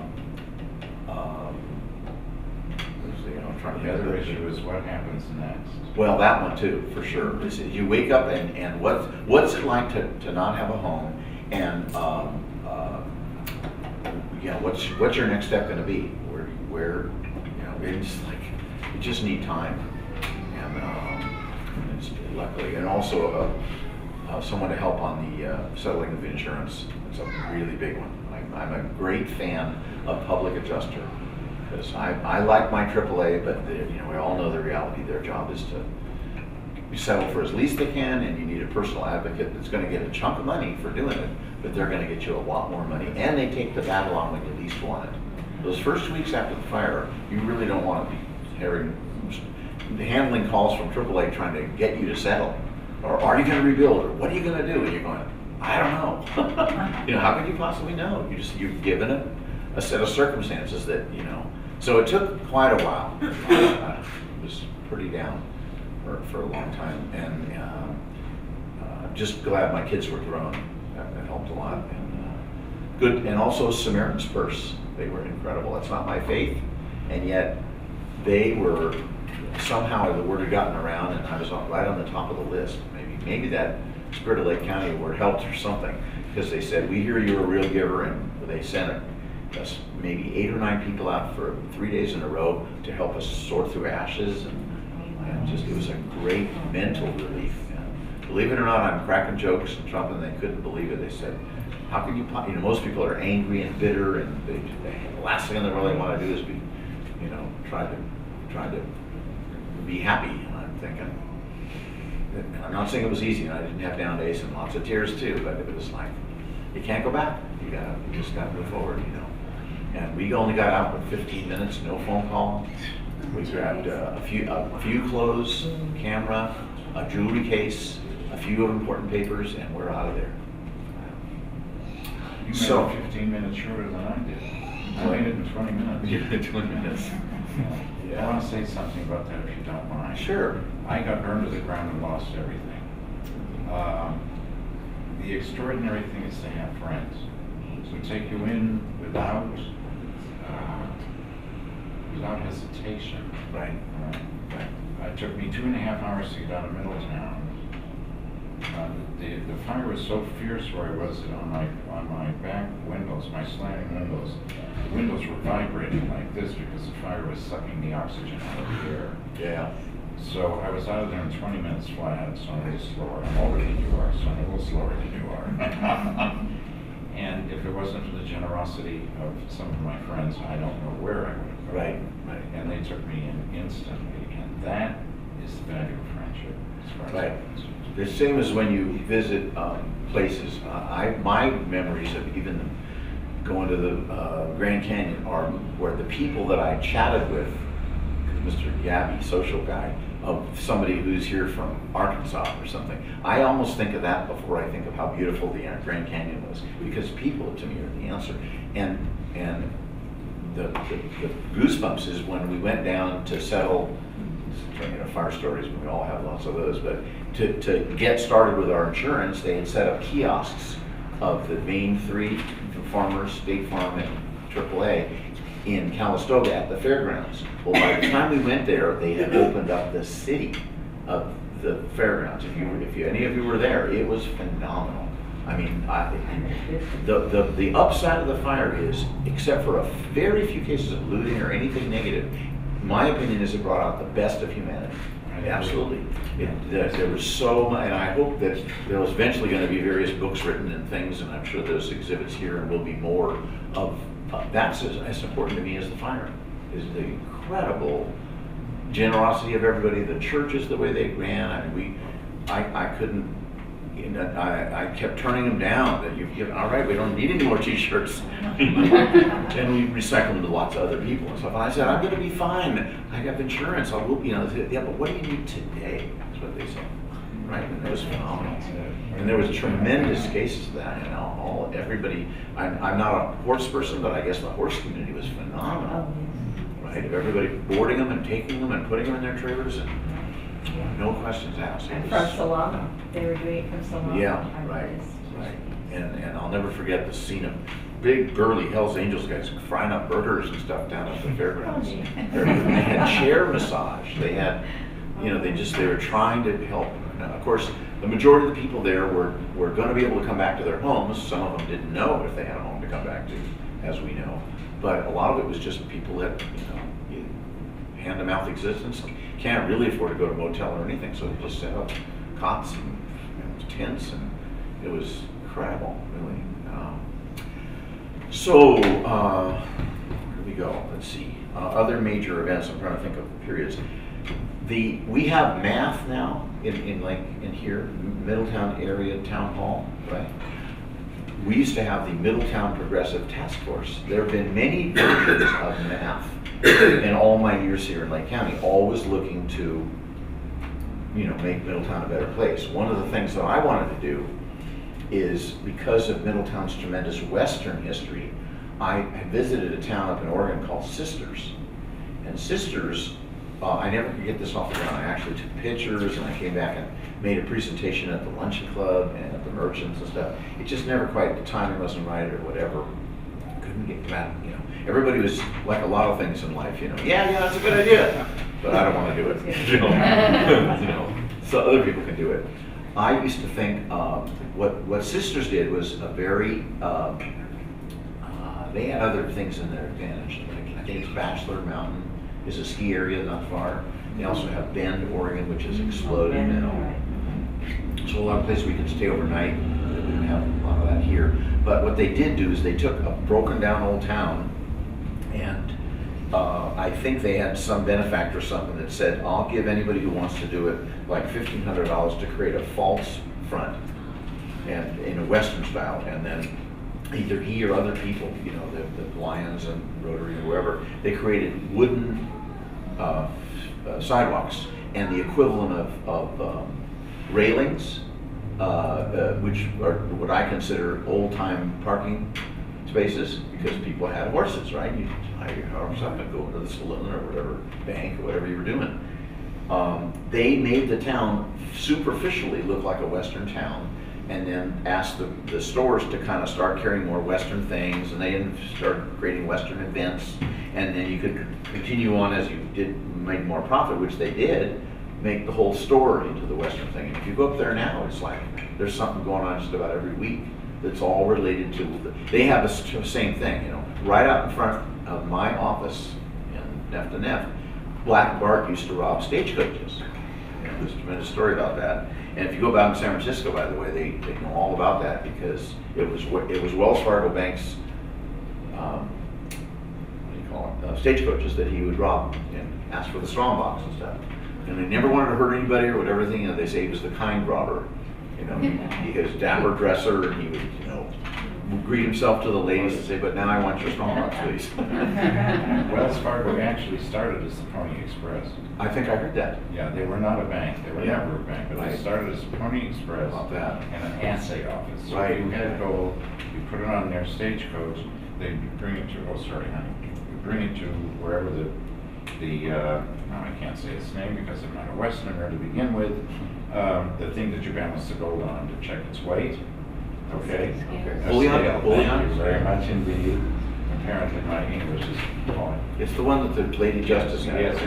see, I'm trying to The think of other it. issue is what happens next. Well, that one too, for sure. Is you wake up and what's it like to not have a home, and you know, what's your next step going to be? Where you know, it's like you just need time, and it's luckily, and also someone to help on the settling of insurance. It's a really big one. I'm a great fan of public adjuster. Because I like my AAA, but you know, we all know the reality. Their job is to settle for as least they can, and you need a personal advocate that's going to get a chunk of money for doing it, but they're going to get you a lot more money, and they take the battle on when you least want it. Those first weeks after the fire, you really don't want to be handling calls from AAA trying to get you to settle, or are you going to rebuild, or what are you going to do? And you're going, I don't know. You know, how could you possibly know? You've given it a set of circumstances that, you know. So it took quite a while. It was pretty down for a long time, and just glad my kids were grown. That helped a lot. And good, and also Samaritan's Purse. They were incredible. That's not my faith, and yet they were somehow the word had gotten around, and I was right on the top of the list. Maybe that Spirit of Lake County award helped or something, because they said, we hear you're a real giver, and they sent us maybe 8 or 9 people out for 3 days in a row to help us sort through ashes, and just it was a great mental relief. And believe it or not, I'm cracking jokes and Trump, and they couldn't believe it. They said, how can you know, most people are angry and bitter, and the last thing in the world they want to do is be, you know, try to be happy. And I'm thinking, and I'm not saying it was easy, and I didn't have down days and lots of tears too, but it was like, you can't go back. You just gotta move forward, you know. And we only got out in 15 minutes, no phone call. We grabbed a few clothes, camera, a jewelry case, a few important papers, and we're out of there. You made So- it 15 minutes shorter than I did. I made it in 20 minutes. You did 20 minutes. I want to say something about that if you don't mind. Sure. I got burned to the ground and lost everything. The extraordinary thing is to have friends who take you in without hesitation. Right. It took me 2.5 hours to get out of Middletown. The fire was so fierce where I was on my back windows, my slanting windows. The windows were vibrating like this because the fire was sucking the oxygen out of the air. Yeah. So I was out of there in 20 minutes flat, so I'm a little slower. I'm older than you are, so I'm a little slower than you are. And if it wasn't for the generosity of some of my friends, I don't know where I would have gone. Right. And they took me in instantly, and that is the value of friendship, as far as Right. I'm concerned. The same as when you visit places. My memories of even going to the Grand Canyon are where the people that I chatted with, Mr. Gabby, social guy, of somebody who's here from Arkansas or something. I almost think of that before I think of how beautiful the Grand Canyon was, because people to me are the answer. And the goosebumps is when we went down to settle, you know, fire stories, we all have lots of those, but to get started with our insurance, they had set up kiosks of the main 3, Farmers, State Farm, and AAA, in Calistoga at the fairgrounds. Well, by the time we went there, they had opened up the city of the fairgrounds. If any of you were there, it was phenomenal. I mean, the upside of the fire is, except for a very few cases of looting or anything negative, my opinion is it brought out the best of humanity. Absolutely. There was so much, and I hope that there was eventually going to be various books written and things, and I'm sure there's exhibits here and will be more of. That's as important to me as the fire, is the incredible generosity of everybody, the churches, the way they ran. I mean, I couldn't, you know, I kept turning them down. That you've given, all right, we don't need any more T-shirts, and we recycled them to lots of other people and stuff. And I said, I'm going to be fine. I have insurance. I will, you know. Yeah, but what do you need today? That's what they said. Right, and it was phenomenal. And there was tremendous cases of that, you know, everybody, I'm not a horse person, but I guess the horse community was phenomenal. Right, of everybody boarding them and taking them and putting them in their trailers, and no questions asked. It And was- from Solano, they were doing it from Solano. Yeah, I right, noticed. right. And I'll never forget the scene of big burly Hells Angels guys frying up burgers and stuff down at the fairgrounds. Oh, gee. They had chair massage. They had, you know, they were trying to help. Now, of course, the majority of the people there were going to be able to come back to their homes. Some of them didn't know if they had a home to come back to, as we know. But a lot of it was just people that, hand-to-mouth existence, can't really afford to go to a motel or anything, so they just set up cots and tents, and it was incredible, really. Where do we go? Let's see. Other major events, I'm trying to think of periods. We have math now in here, Middletown area town hall, right? We used to have the Middletown Progressive Task Force. There have been many versions of math in all my years here in Lake County, always looking to, make Middletown a better place. One of the things that I wanted to do is, because of Middletown's tremendous Western history, I visited a town up in Oregon called Sisters. And Sisters, I never could get this off the ground. I actually took pictures, and I came back and made a presentation at the luncheon club and at the merchants and stuff. It just never quite, the timing wasn't right or whatever. Couldn't get that, Everybody was like a lot of things in life, yeah, that's a good idea, but I don't want to do it. So other people can do it. I used to think what Sisters did was a very, they had other things in their advantage. Like, I think it's Bachelor Mountain is a ski area not far. They also have Bend, Oregon, which has exploded now. So a lot of places we can stay overnight. We don't have a lot of that here. But what they did do is they took a broken down old town, and I think they had some benefactor or something that said, I'll give anybody who wants to do it like $1,500 to create a false front and in a Western style, and then either he or other people, the Lions and Rotary or whoever, they created wooden sidewalks and the equivalent of railings, which are what I consider old-time parking spaces, because people had horses, right? You tie your horse up and go into the saloon or whatever, bank or whatever you were doing. They made the town superficially look like a Western town, and then asked the stores to kind of start carrying more Western things, and they started creating Western events, and then you could continue on as you made more profit, which they did, make the whole store into the Western thing. And if you go up there now, it's like there's something going on just about every week that's all related to, they have the same thing, right out in front of my office in Neff to Neff, Black Bart used to rob stagecoaches. There's a tremendous story about that. And if you go back to San Francisco, by the way, they know all about that, because it was Wells Fargo Bank's, stagecoaches that he would rob and ask for the strong box and stuff. And they never wanted to hurt anybody or whatever thing. They say he was the kind robber, he was a dapper dresser, and he would, greet himself to the ladies and say, but now I want your strong box, please. Wells Fargo actually started as the Pony Express. I think I heard that. Yeah, they were not a bank, they were Yeah. never a bank, but Right. they started as Pony Express About that. and an assay office. So Right. you had gold, you put it on their stagecoach, they'd bring it to, oh, sorry, honey, you bring it to wherever the now I can't say its name because I'm not a Westerner to begin with, the thing that you balance the gold on to check its weight. Okay? Okay. A Bullion? scale. Bullion? Thank you very much indeed. Apparently my English is falling. It's the one that the Lady Justice had. Yes,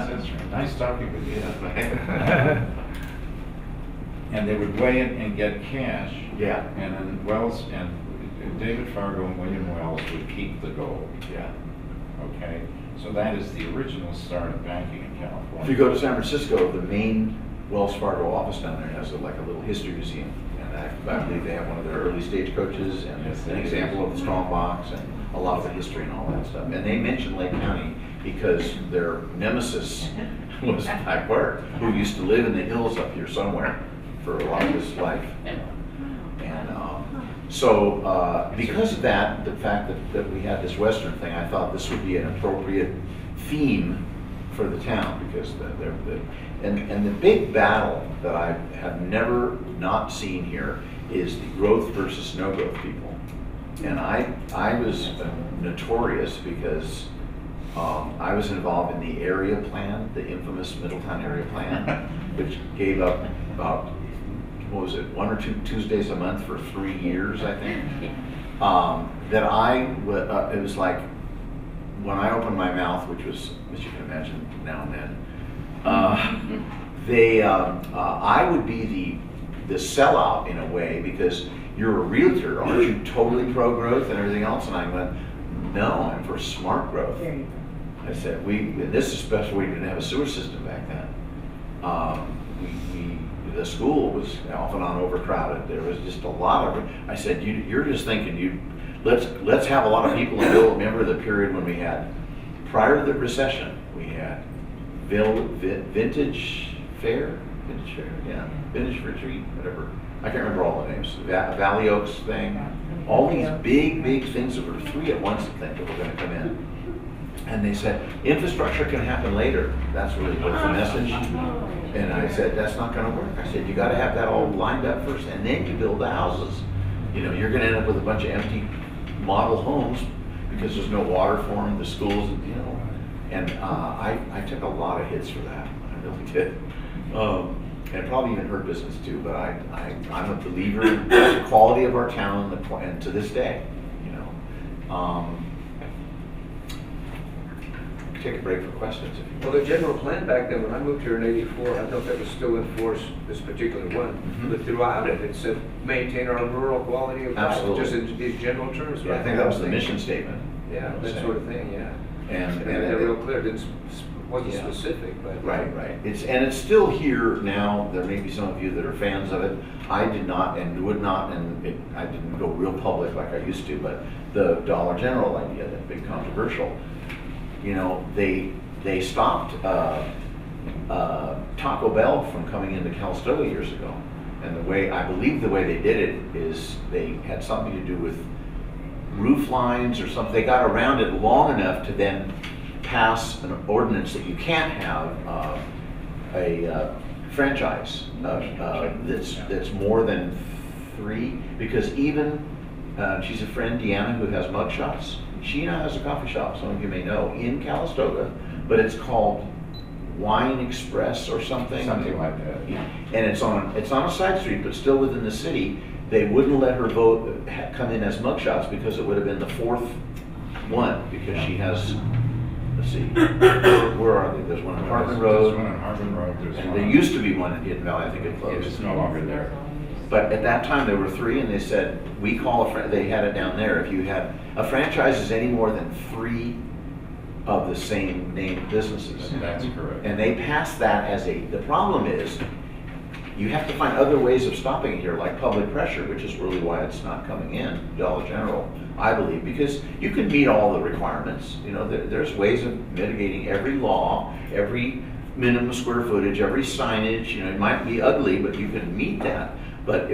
that's right. Nice talking with you. And they would weigh it and get cash. Yeah. And then Wells and David Fargo and William Wells would keep the gold. Yeah. Okay? So that is the original start of banking in California. If you go to San Francisco, the main Wells Fargo office down there has like a little history museum. And I believe they have one of their early stagecoaches and Yes, an they do. example of the strong box and a lot of the history and all that stuff. And they mentioned Lake County because their nemesis was Black Bart, who used to live in the hills up here somewhere for a lot of his life. And so because of that, the fact that we had this Western thing, I thought this would be an appropriate theme for the town, because and the big battle that I have never not seen here is the growth versus no growth people. And I was notorious because I was involved in the area plan, the infamous Middletown area plan. which gave up about, what was it, 1 or 2 Tuesdays a month for 3 years, I think. That it was like, when I opened my mouth, which was, as you can imagine, now and then, I would be the sellout in a way, because you're a realtor, aren't you totally pro-growth and everything else? And I went, no, I'm for smart growth. There you go. I said, this especially, we didn't have a sewer system back then. The school was off and on overcrowded. There was just a lot of it. I said, you're just thinking, let's have a lot of people in Bill. Remember the period when we had, prior to the recession, we had vintage fair, yeah, vintage retreat, whatever. I can't remember all the names. Valley Oaks thing, all these big things that were 3 at once, I think, that were going to come in. And they said, infrastructure can happen later. That's really what's the message. And I said, that's not going to work. I said, you got to have that all lined up first, and then you build the houses. You're going to end up with a bunch of empty model homes because there's no water for them, the schools, And I took a lot of hits for that. I really did. And probably even hurt business too, but I'm a believer in the quality of our town and to this day, Take a break for questions if you Well, want. the general plan back then, when I moved here in '84, I don't know if that was still in force, this particular one, but throughout it said, maintain our rural quality of life, Absolutely. just in these general terms. Yeah, I think that was the mission statement. Yeah, that sort of thing, yeah. And they're real clear, wasn't Yeah. specific, but. Right. It's still here now. There may be some of you that are fans of it. I did not and would not, I didn't go real public like I used to, but the Dollar General idea, that big controversial, they stopped Taco Bell from coming into Calistoga years ago. And I believe the way they did it is they had something to do with roof lines or something. They got around it long enough to then pass an ordinance that you can't have a franchise that's more than 3, because even she's a friend, Deanna, who has mugshots. She now has a coffee shop, some of you may know, in Calistoga, but it's called Wine Express or something. Something like that. And it's on a side street, but still within the city. They wouldn't let her come in as mugshots because it would have been the 4th one, because she has, let's see, where are they? There's one on Hartman Road. There's one on Hartman Road. And there used to be one in Hidden Valley, I think it closed. It's no longer there. But at that time, there were 3, and they said, we call they had it down there, if you had, a franchise is any more than 3 of the same named businesses. That's correct. And they passed that as the problem is, you have to find other ways of stopping it here, like public pressure, which is really why it's not coming in, Dollar General, I believe, because you can meet all the requirements. There's ways of mitigating every law, every minimum square footage, every signage. It might be ugly, but you can meet that. But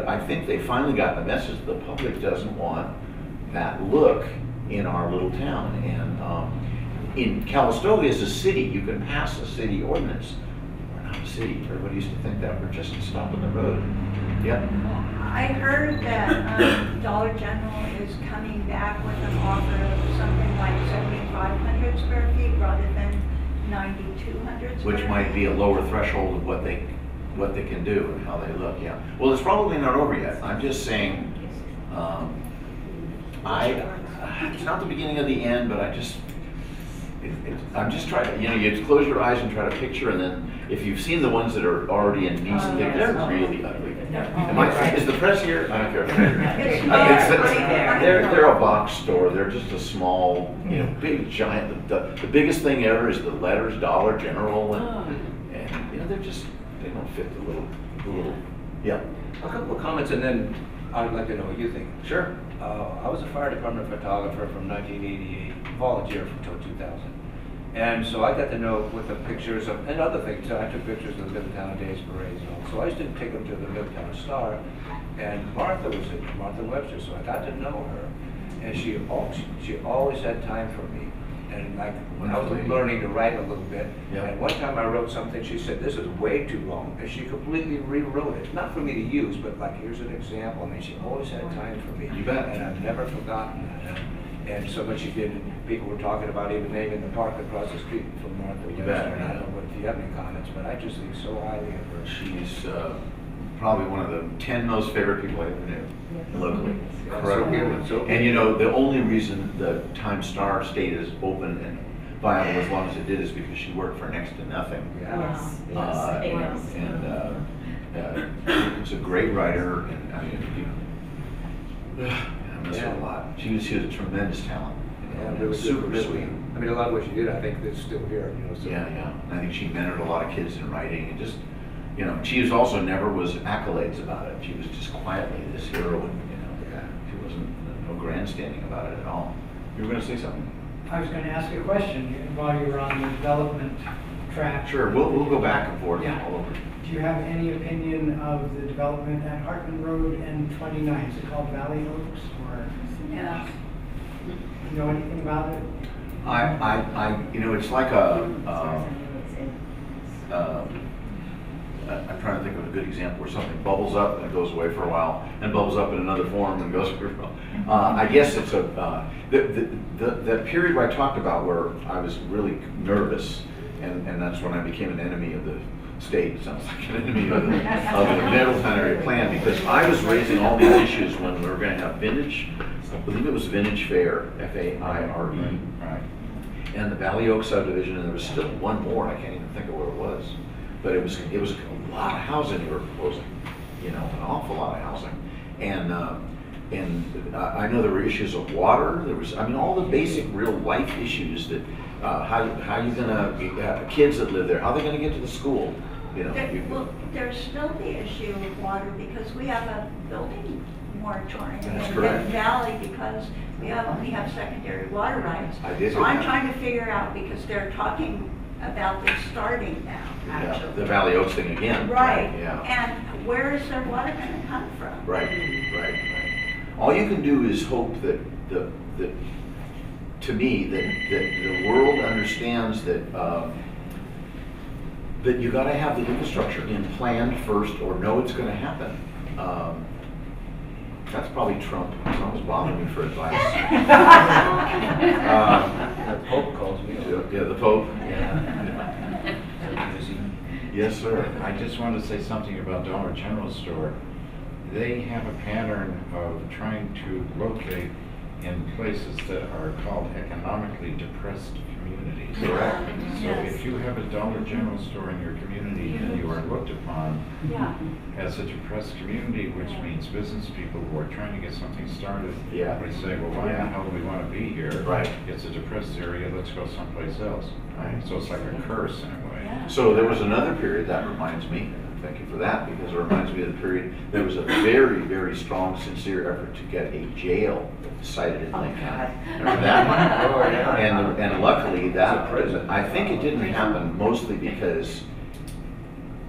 I think they finally got the message the public doesn't want that look in our little town. And in Calistoga is a city. You can pass a city ordinance. We're not a city. Everybody used to think that we're just stopping the road. Yep. I heard that Dollar General is coming back with an offer of something like 7,500 square feet rather than 9,200 square Which feet. might be a lower threshold of what they can do and how they look, yeah. Well, it's probably not over yet. I'm just saying, it's not the beginning of the end, but I'm just trying to, you close your eyes and try to picture, and then if you've seen the ones that are already in these, they're really ugly. Is the press here? I don't care. They're a box store. They're just a small, big giant. The biggest thing ever is the letters Dollar General, and they don't fit the little. Yeah. A couple of comments, and then I'd like to know what you think. Sure. I was a fire department photographer from 1988, volunteer until 2000. And so I got to know with the pictures and other things. I took pictures of the Middletown Days parades and all. So I used to take them to the Middletown Star, and Martha was it, Martha Webster. So I got to know her, and she always had time for me. And like when I was learning to write a little bit, and one time I wrote something, she said, "This is way too long," and she completely rewrote it. Not for me to use, but like, here's an example. I mean, she always had time for me. You bet. And I've never forgotten that. And so much you did, people were talking about even naming the park across the street from Martha You West. bet, And I yeah. don't know if you have any comments, but I just think so highly of her. She's probably one of the 10 most favorite people I ever knew locally. Incredible. Yeah, so- And you know, the only reason the Times Star stayed as open and viable as long as it did is because she worked for next to nothing. Yeah. Yes, yes. And was a great writer, and I mean, I miss her a lot. She was a tremendous talent. Yeah, And really super good. sweet. I mean, a lot of what she did, I think, is still here, you know, so. Yeah, yeah. And I think she mentored a lot of kids in writing, and just, you know, she was also never was accolades about it. She was just quietly this heroine, you know. Yeah. She wasn't no grandstanding about it at all. You were going to say something? I was going to ask you a question while you were on the development track. Sure. We'll go back and forth Yeah. all over. Do you have any opinion of the development at Hartman Road and 29? Is it called Valley Oaks, or Yeah. you know anything about it? You know, it's like I'm trying to think of a good example where something bubbles up and goes away for a while, and bubbles up in another form and goes for a while. I guess it's the period where I talked about where I was really nervous, and that's when I became an enemy of the state. Sounds like an enemy of the Middletown area plan, because I was raising all these issues when we were going to have Vintage, I believe it was Vintage Fair, F-A-I-R-E. Right. And the Valley Oak subdivision, and there was still one more, I can't even think of what it was. But it was a lot of housing they were proposing, you know, an awful lot of housing. And I know there were issues of water, there was, I mean, all the basic real life issues that, how you gonna, kids that live there, how are they gonna get to the school, you know? Well, there's still the issue of water because we have a building moratorium That's in correct. Benton Valley because we only have secondary water rights. I did So hear I'm that. trying to figure out, because they're talking about this starting now. Yeah, the Valley Oaks thing again. Right, Yeah. and where is their water gonna come from? Right. All you can do is hope that to me, that the world understands that that you got to have the infrastructure in planned first, or know it's going to happen. That's probably Trump. He's always bothering me for advice. The Pope calls me. Yeah, the Pope. Yeah. Yes, sir. I just want to say something about Dollar General store. They have a pattern of trying to locate in places that are called economically depressed communities. Correct. So if you have a Dollar General store in your community, then you are looked upon Yeah. as a depressed community, which means business people who are trying to get something started. Yeah. They say, well, why the Yeah. hell do we want to be here? Right. It's a depressed area, let's go someplace else. Right. So it's like a curse in a way. Yeah. So there was another period, that reminds me, thank you for that, because it reminds me of the period, there was a very, very strong, sincere effort to get a jail sited in Lincoln. Remember that one? Oh, yeah. And luckily, that, It's a prison. I think it didn't happen mostly because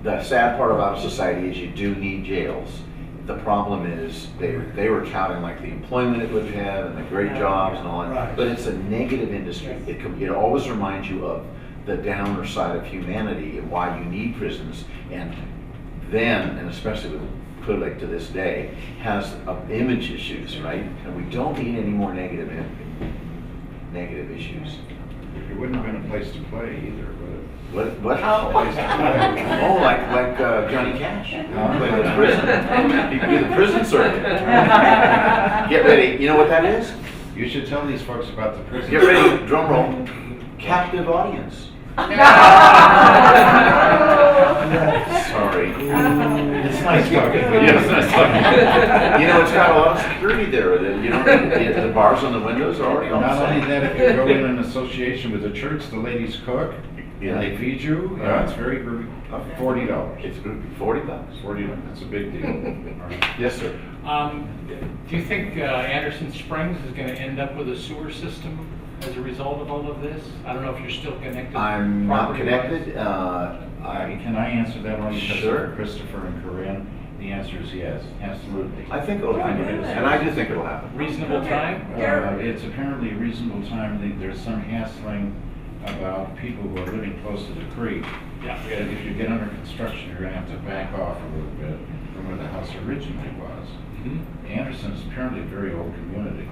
the sad part about a society is you do need jails. The problem is they were touting like the employment it would have and the great jobs and all that, Right. but it's a negative industry. It always reminds you of the downer side of humanity and why you need prisons. And then, and especially with Kulik to this day, has image issues, right? And we don't need any more negative issues. It wouldn't have been a place to play either, would it? What? Oh. Oh, like Johnny Cash. Like the prison. He could be the prison circuit. Get ready. You know what that is? You should tell these folks about the prison. Get ready. Drum roll. Captive audience. Sorry. It's nice talking with you. Yes, nice talking. You know, it's got a lot of security there. You know, the bars on the windows are already all Not set. only that, if you go in an association with the church, the ladies cook, Yeah. and they feed you, it's very, very, $40. It's going to be $40. $40, it's a big deal. All right. Yes, sir. Do you think Anderson Springs is going to end up with a sewer system as a result of all of this? I don't know if you're still connected. I'm not property-wise. connected. Can I answer that one? Because Sure. of Christopher and Corinne, the answer is yes, absolutely. I think it'll happen, and I do think it'll happen. Reasonable time? It's apparently a reasonable time. There's some hassling about people who are living close to the creek. Yeah. If you get under construction, you're gonna have to back off a little bit from where the house originally was. Mhm. Anderson is apparently a very old community,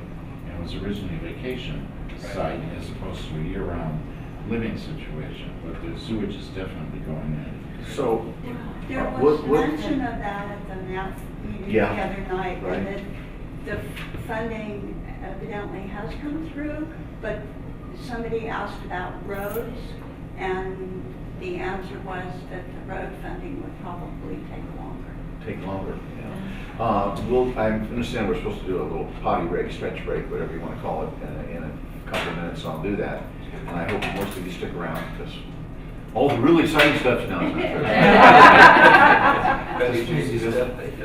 and was originally a vacation site as opposed to a year-round living situation, but the sewage is definitely going in. So, There what- was mention of that at the Neff meeting the Yeah, other night, right. and that the funding evidently has come through, but somebody asked about roads, and the answer was that the road funding would probably take longer. take longer, I understand we're supposed to do a little potty break, stretch break, whatever you want to call it, in a couple of minutes, so I'll do that. And I hope most of you stick around, because all the really exciting stuff, no, it's not true.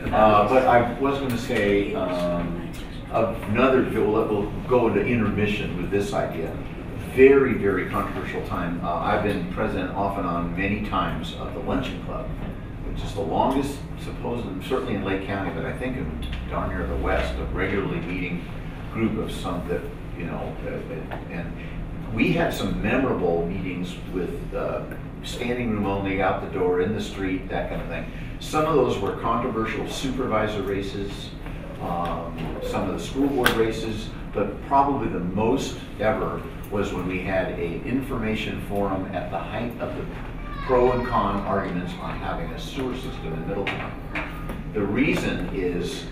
But I was going to say, we'll go into intermission with this idea. Very, very controversial time. I've been president off and on many times of the Luncheon Club, which is the longest, certainly in Lake County, but I think in darn near the west, a regularly meeting group of some that, and we had some memorable meetings with standing room only, out the door, in the street, that kind of thing. Some of those were controversial supervisor races, some of the school board races, but probably the most ever was when we had an information forum at the height of the pro and con arguments on having a sewer system in Middletown. The reason is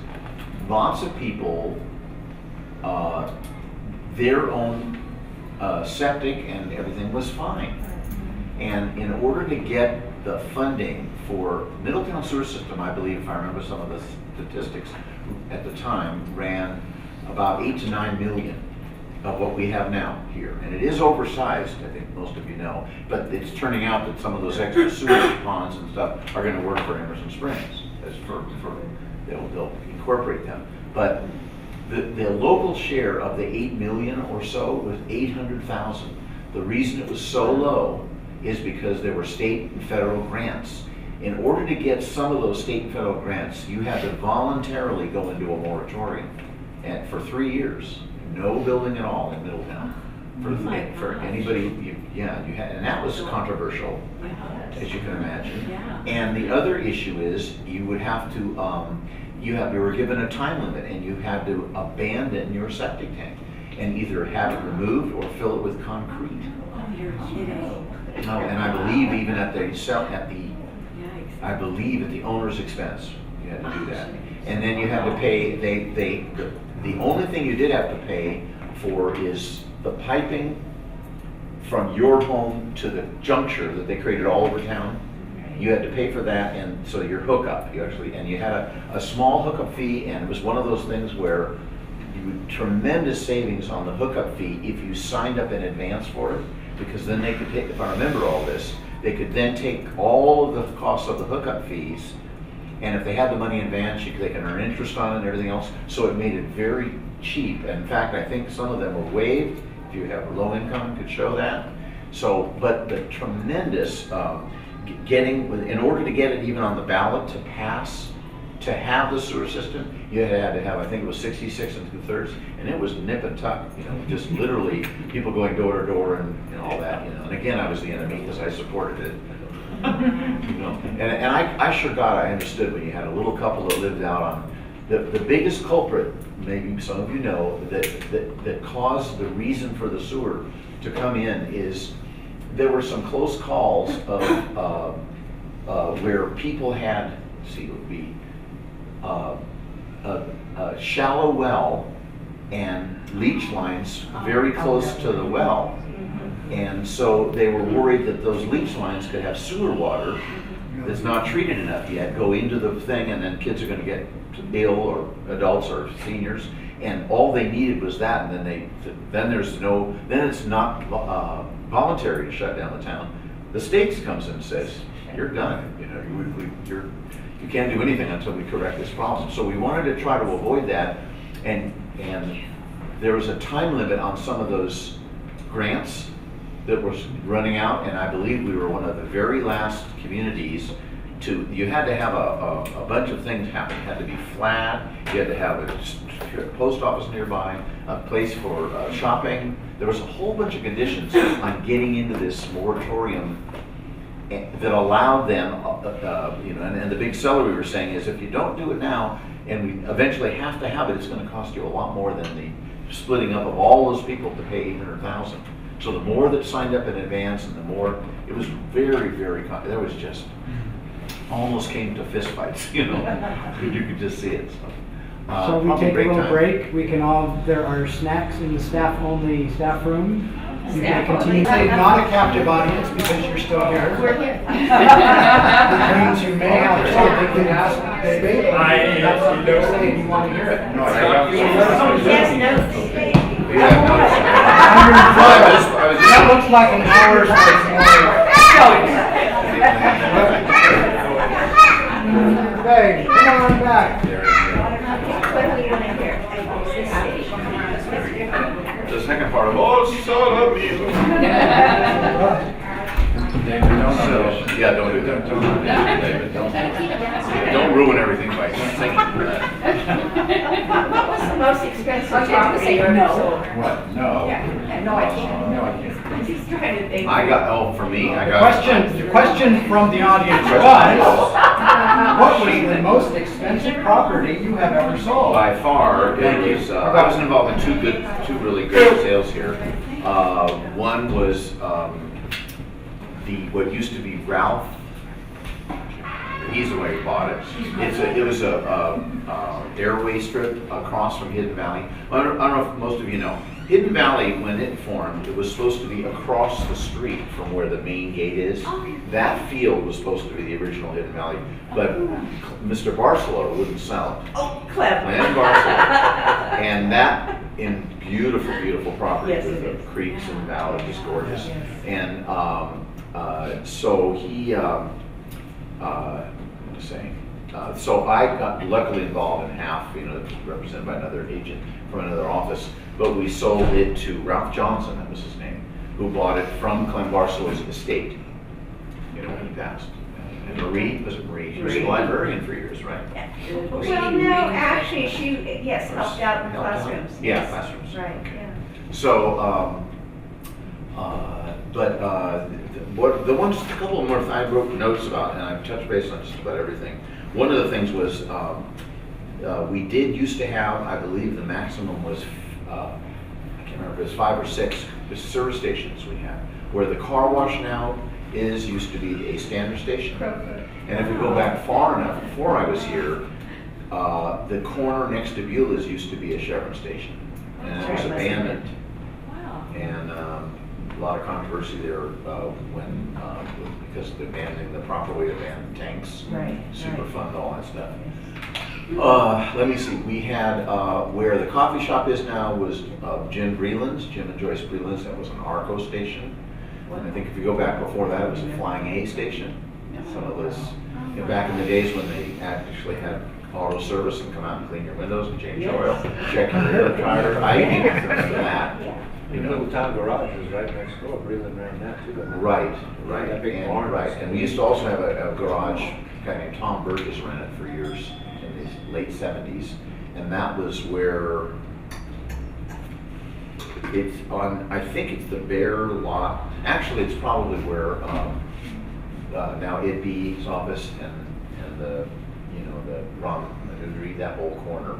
lots of people, their own septic and everything was fine. And in order to get the funding for Middletown sewer system, I believe, if I remember some of the statistics at the time, ran about 8 to 9 million of what we have now here. And it is oversized, I think most of you know, but it's turning out that some of those extra sewage ponds and stuff are going to work for Emerson Springs. They'll incorporate them. But the local share of the 8 million or so was 800,000. The reason it was so low is because there were state and federal grants. In order to get some of those state and federal grants, you had to voluntarily go into a moratorium for 3 years. No building at all in Middletown for anybody. You had, and that was controversial, as you can imagine. And the other issue is you would have to, you were given a time limit, and you had to abandon your septic tank and either have it removed or fill it with concrete. No, and I believe even at the owner's expense, you had to do that. And then you had to pay. The only thing you did have to pay for is the piping from your home to the juncture that they created all over town. You had to pay for that, and so your hookup, and you had a small hookup fee, and it was one of those things where tremendous savings on the hookup fee if you signed up in advance for it, because then they could take, if I remember all this, they could then take all of the costs of the hookup fees, and if they had the money in advance, they can earn interest on it and everything else, so it made it very cheap. In fact, I think some of them were waived, if you have low income, could show that. So, but the tremendous, in order to get it even on the ballot to pass, to have the sewer system, you had to have, I think it was 66 2/3, and it was nip and tuck, just literally people going door to door and all that, And again, I was the enemy because I supported it. And I sure God, I understood when you had a little couple that lived out on, the biggest culprit, maybe some of you know, that caused the reason for the sewer to come in is there were some close calls of where people had, it would be a shallow well and leach lines very close to the well. And so they were worried that those leach lines could have sewer water that's not treated enough yet go into the thing, and then kids are going to get ill, or adults or seniors. And all they needed was that, and then it's not voluntary to shut down the town. The state comes in and says, "You're done. You can't do anything until we correct this problem." So we wanted to try to avoid that, and there was a time limit on some of those grants that was running out, and I believe we were one of the very last communities you had to have a bunch of things happen. It had to be flat, you had to have a post office nearby, a place for shopping. There was a whole bunch of conditions on getting into this moratorium that allowed them, and the big seller we were saying is, if you don't do it now, and we eventually have to have it, it's going to cost you a lot more than the splitting up of all those people to pay 800,000. So the more that signed up in advance, and the more, it was very, there was just, almost came to fistfights, you know. You could just see it. So we probably take a little time. break. We can all, there are snacks in the staff-only staff room. You can Staff continue, only. not a captive audience because you're still here. We're here. Which means you may have something to ask David. That's what you're saying, you want to hear it. No, I Yes, no. Yeah, no. I was That looks like an hour's worth more. Hey, come on back. What do we want to hear? The second part of, oh, son of me. David, don't So, yeah, don't do that. David, don't. Don't ruin everything by singing that. What was the most expensive property you ever sold? What? No. No, I can't. No, I can't. I'm just trying to think. I got, for me, I got. The question from the audience was, what was the most expensive property you have ever sold? By far, it was, I was involved in two really great sales here. One was, what used to be Ralph. He's the one who bought it. It was a airway strip across from Hidden Valley. I don't know if most of you know. Hidden Valley, when it formed, it was supposed to be across the street from where the main gate is. That field was supposed to be the original Hidden Valley, but Mr. Barcelo wouldn't sell it. Oh, clever. Land Barcelo. And that in beautiful, beautiful property Yes, with it the is. creeks and valleys, just gorgeous. And so he, what was I saying? So I got luckily involved in half, represented by another agent from another office, but we sold it to Ralph Johnson, that was his name, who bought it from Clem Barcelow's estate, when he passed. And Marie, was it Marie? She was a librarian for years, right? Well, no, actually, yes, helped out in the classrooms. Yeah, Yes. classrooms. Right, yeah. So, just a couple more, I wrote notes about, and I've touched base on just about everything. One of the things was, we did used to have, I believe the maximum was, I can't remember, it was 5 or 6 service stations we had, where the car wash now used to be a standard station. And if we go back far enough, before I was here, the corner next to Beulah's used to be a Chevron station. And it was abandoned. Wow. And a lot of controversy there because of abandoning the proper way to abandon tanks, Right, Superfund, all that stuff. Let me see. We had where the coffee shop is now was Jim and Joyce Breland's. That was an Arco station. And I think if you go back before that, it was a Flying A station. So it was back in the days when they actually had auto service and come out and clean your windows and change oil, check your air tire. I even remember that. Middletown Garage was right next door, Breland ran that too. Right. That big barn. Right. And we used to also have a garage, a guy named Tom Burgess ran it for years in the late 70s. And that was where it's on, I think it's the bare lot. Actually, it's probably where now Ed B's office and the Ron Manudri, that whole corner.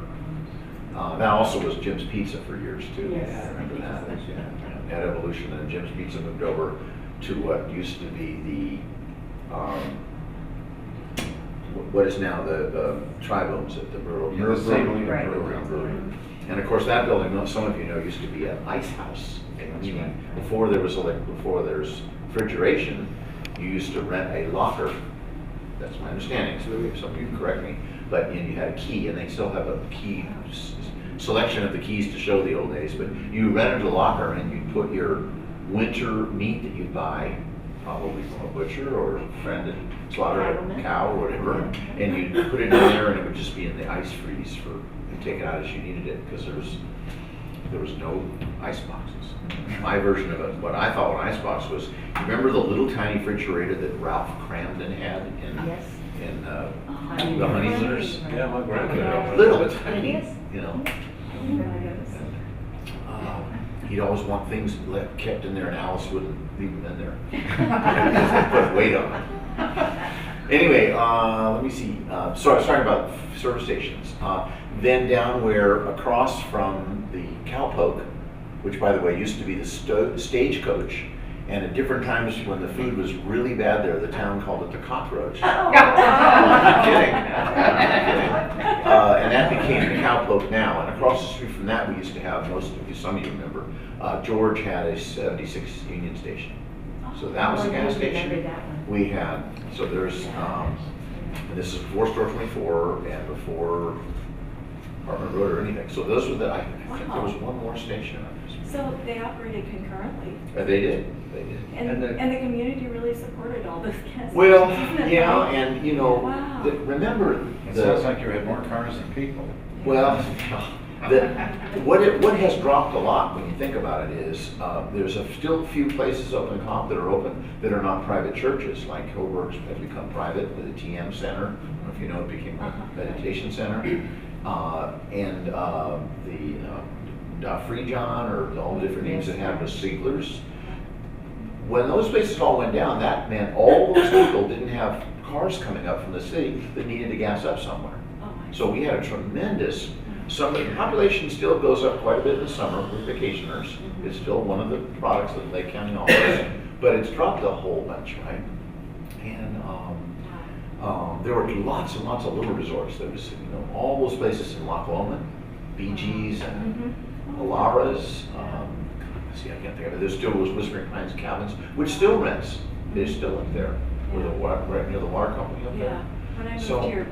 That also was Jim's Pizza for years too. Yes. I remember that. At Evolution, and Jim's Pizza moved over to what used to be the what is now the Tribones at the brewery. Yeah, the same Right. Brewery. And of course, that building, some of you know, used to be an ice house. Meaning, before there's refrigeration, you used to rent a locker. That's my understanding. So if some of you can correct me. But you had a key, and they still have a key selection of the keys to show the old days. But you rented a locker, and you put your winter meat that you'd buy, probably from a butcher or a friend that slaughtered a cow or whatever, and you'd put it in there, and it would just be in the ice freeze and take it out as you needed it, because there was no ice boxes. My version of it, what I thought an ice box was, you remember the little tiny refrigerator that Ralph Cramden had in the Honeymooners? Yeah, my grandmother. Little tiny, he'd always want things kept in there, and Alice wouldn't leave them in there. Because they put weight on them. Anyway, let me see. So I was talking about service stations. Then down where across from the Cowpoke, which by the way used to be the Stagecoach, and at different times when the food was really bad there, the town called it the Cockroach. I'm not kidding. And that became the Cowpoke now. And across the street from that, we used to have, some of you remember, George had a 76 Union Station. So that was a gas station. We had, so there's, this is before Store 24 and before Hartman Road or anything. So those were the, I think there was one more station. So they operated concurrently? They did. And the community really supported all this gas Well, stations, isn't it yeah, right? and you know, Wow. Remember, It sounds like you had more cars than people. well, what has dropped a lot when you think about it is there's still a few places up in Comp that are open that are not private churches, like Coburg's has become private with the TM Center. I don't know if you know, it became a meditation center, and the Free John, or all the different names that have the Sieglers. When those places all went down, that meant all those people didn't have cars coming up from the city that needed to gas up somewhere. So we had a tremendous, the population still goes up quite a bit in the summer with vacationers. It's still one of the products that Lake County offers, but it's dropped a whole bunch, right? And there were lots and lots of little resorts. There was, you know, all those places in Loch Lomond, BG's and Alara's. See, I can't think of it. There still was Whispering Pines Cabins, which still rents. They're still up there, right near the water company up there. Yeah, when I moved here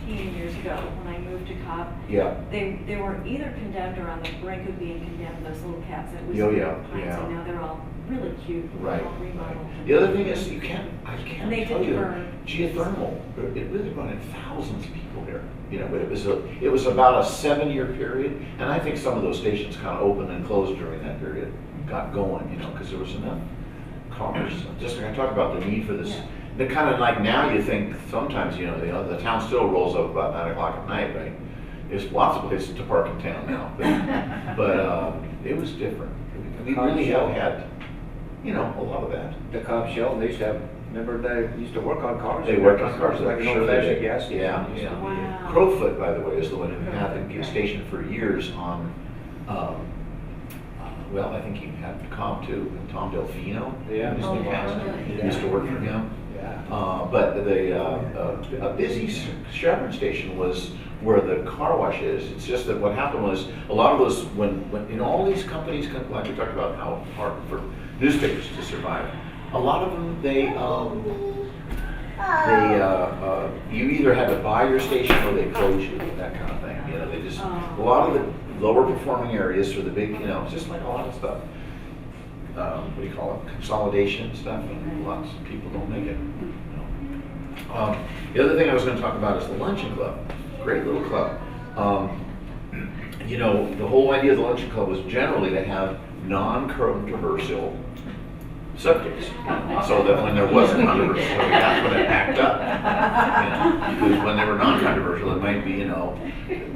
10 years ago, when I moved to Cobb, they were either condemned or on the brink of being condemned, those little cats that was Pines, and now they're all really cute. Right. All remodeled. The other thing is, I can't And they tell did you, burn. geothermal, it really brought in thousands of people here. You know, but it was about a 7-year period, and I think some of those stations kind of opened and closed during that period, got going, you know, because there was enough commerce. Just going to talk about the need for this. Yeah. The kind of like now you think sometimes, you know, the town still rolls up about 9 o'clock at night, right? There's lots of places to park in town now, but it was different. We really have had, you know, a lot of that. The Cobb Shell, they used to have, remember they used to work on cars? They worked on cars, like an sure old they fashioned did. gas station. Yeah. Wow. Crowfoot, by the way, is the one who had the station for years on, well, I think he had Cobb too, and Tom Delfino. Yeah. Used to work for him. Yeah. But a busy Chevron station was where the car wash is. It's just that what happened was a lot of those, when you know, all these companies, like we talked about how hard for newspapers to survive, a lot of them, you either had to buy your station or they close you, that kind of thing. You know, they just, a lot of the lower performing areas for the big, you know, just like a lot of stuff. What do you call it? Consolidation stuff, and lots of people don't make it. You know. The other thing I was going to talk about is the luncheon club. Great little club. You know, the whole idea of the luncheon club was generally to have non-controversial subjects, so that when there wasn't controversial, that's when it packed up. You know, because when they were non-controversial, it might be, you know,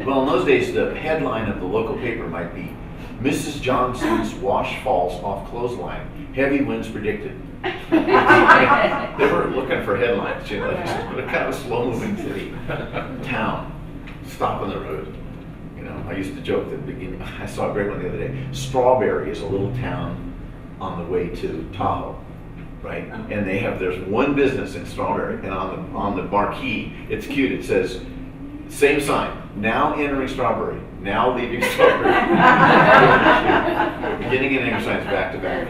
well, in those days, the headline of the local paper might be, Mrs. Johnson's wash falls off clothesline, heavy winds predicted. They were looking for headlines, you know, just a kind of slow-moving city, town, stop on the road. You know, I used to joke at the beginning, I saw a great one the other day, Strawberry is a little town on the way to Tahoe, right? And there's one business in Strawberry, and on the marquee, it's cute, it says, same sign, now entering Strawberry, now leaving Strawberry. Beginning and ending signs back to back.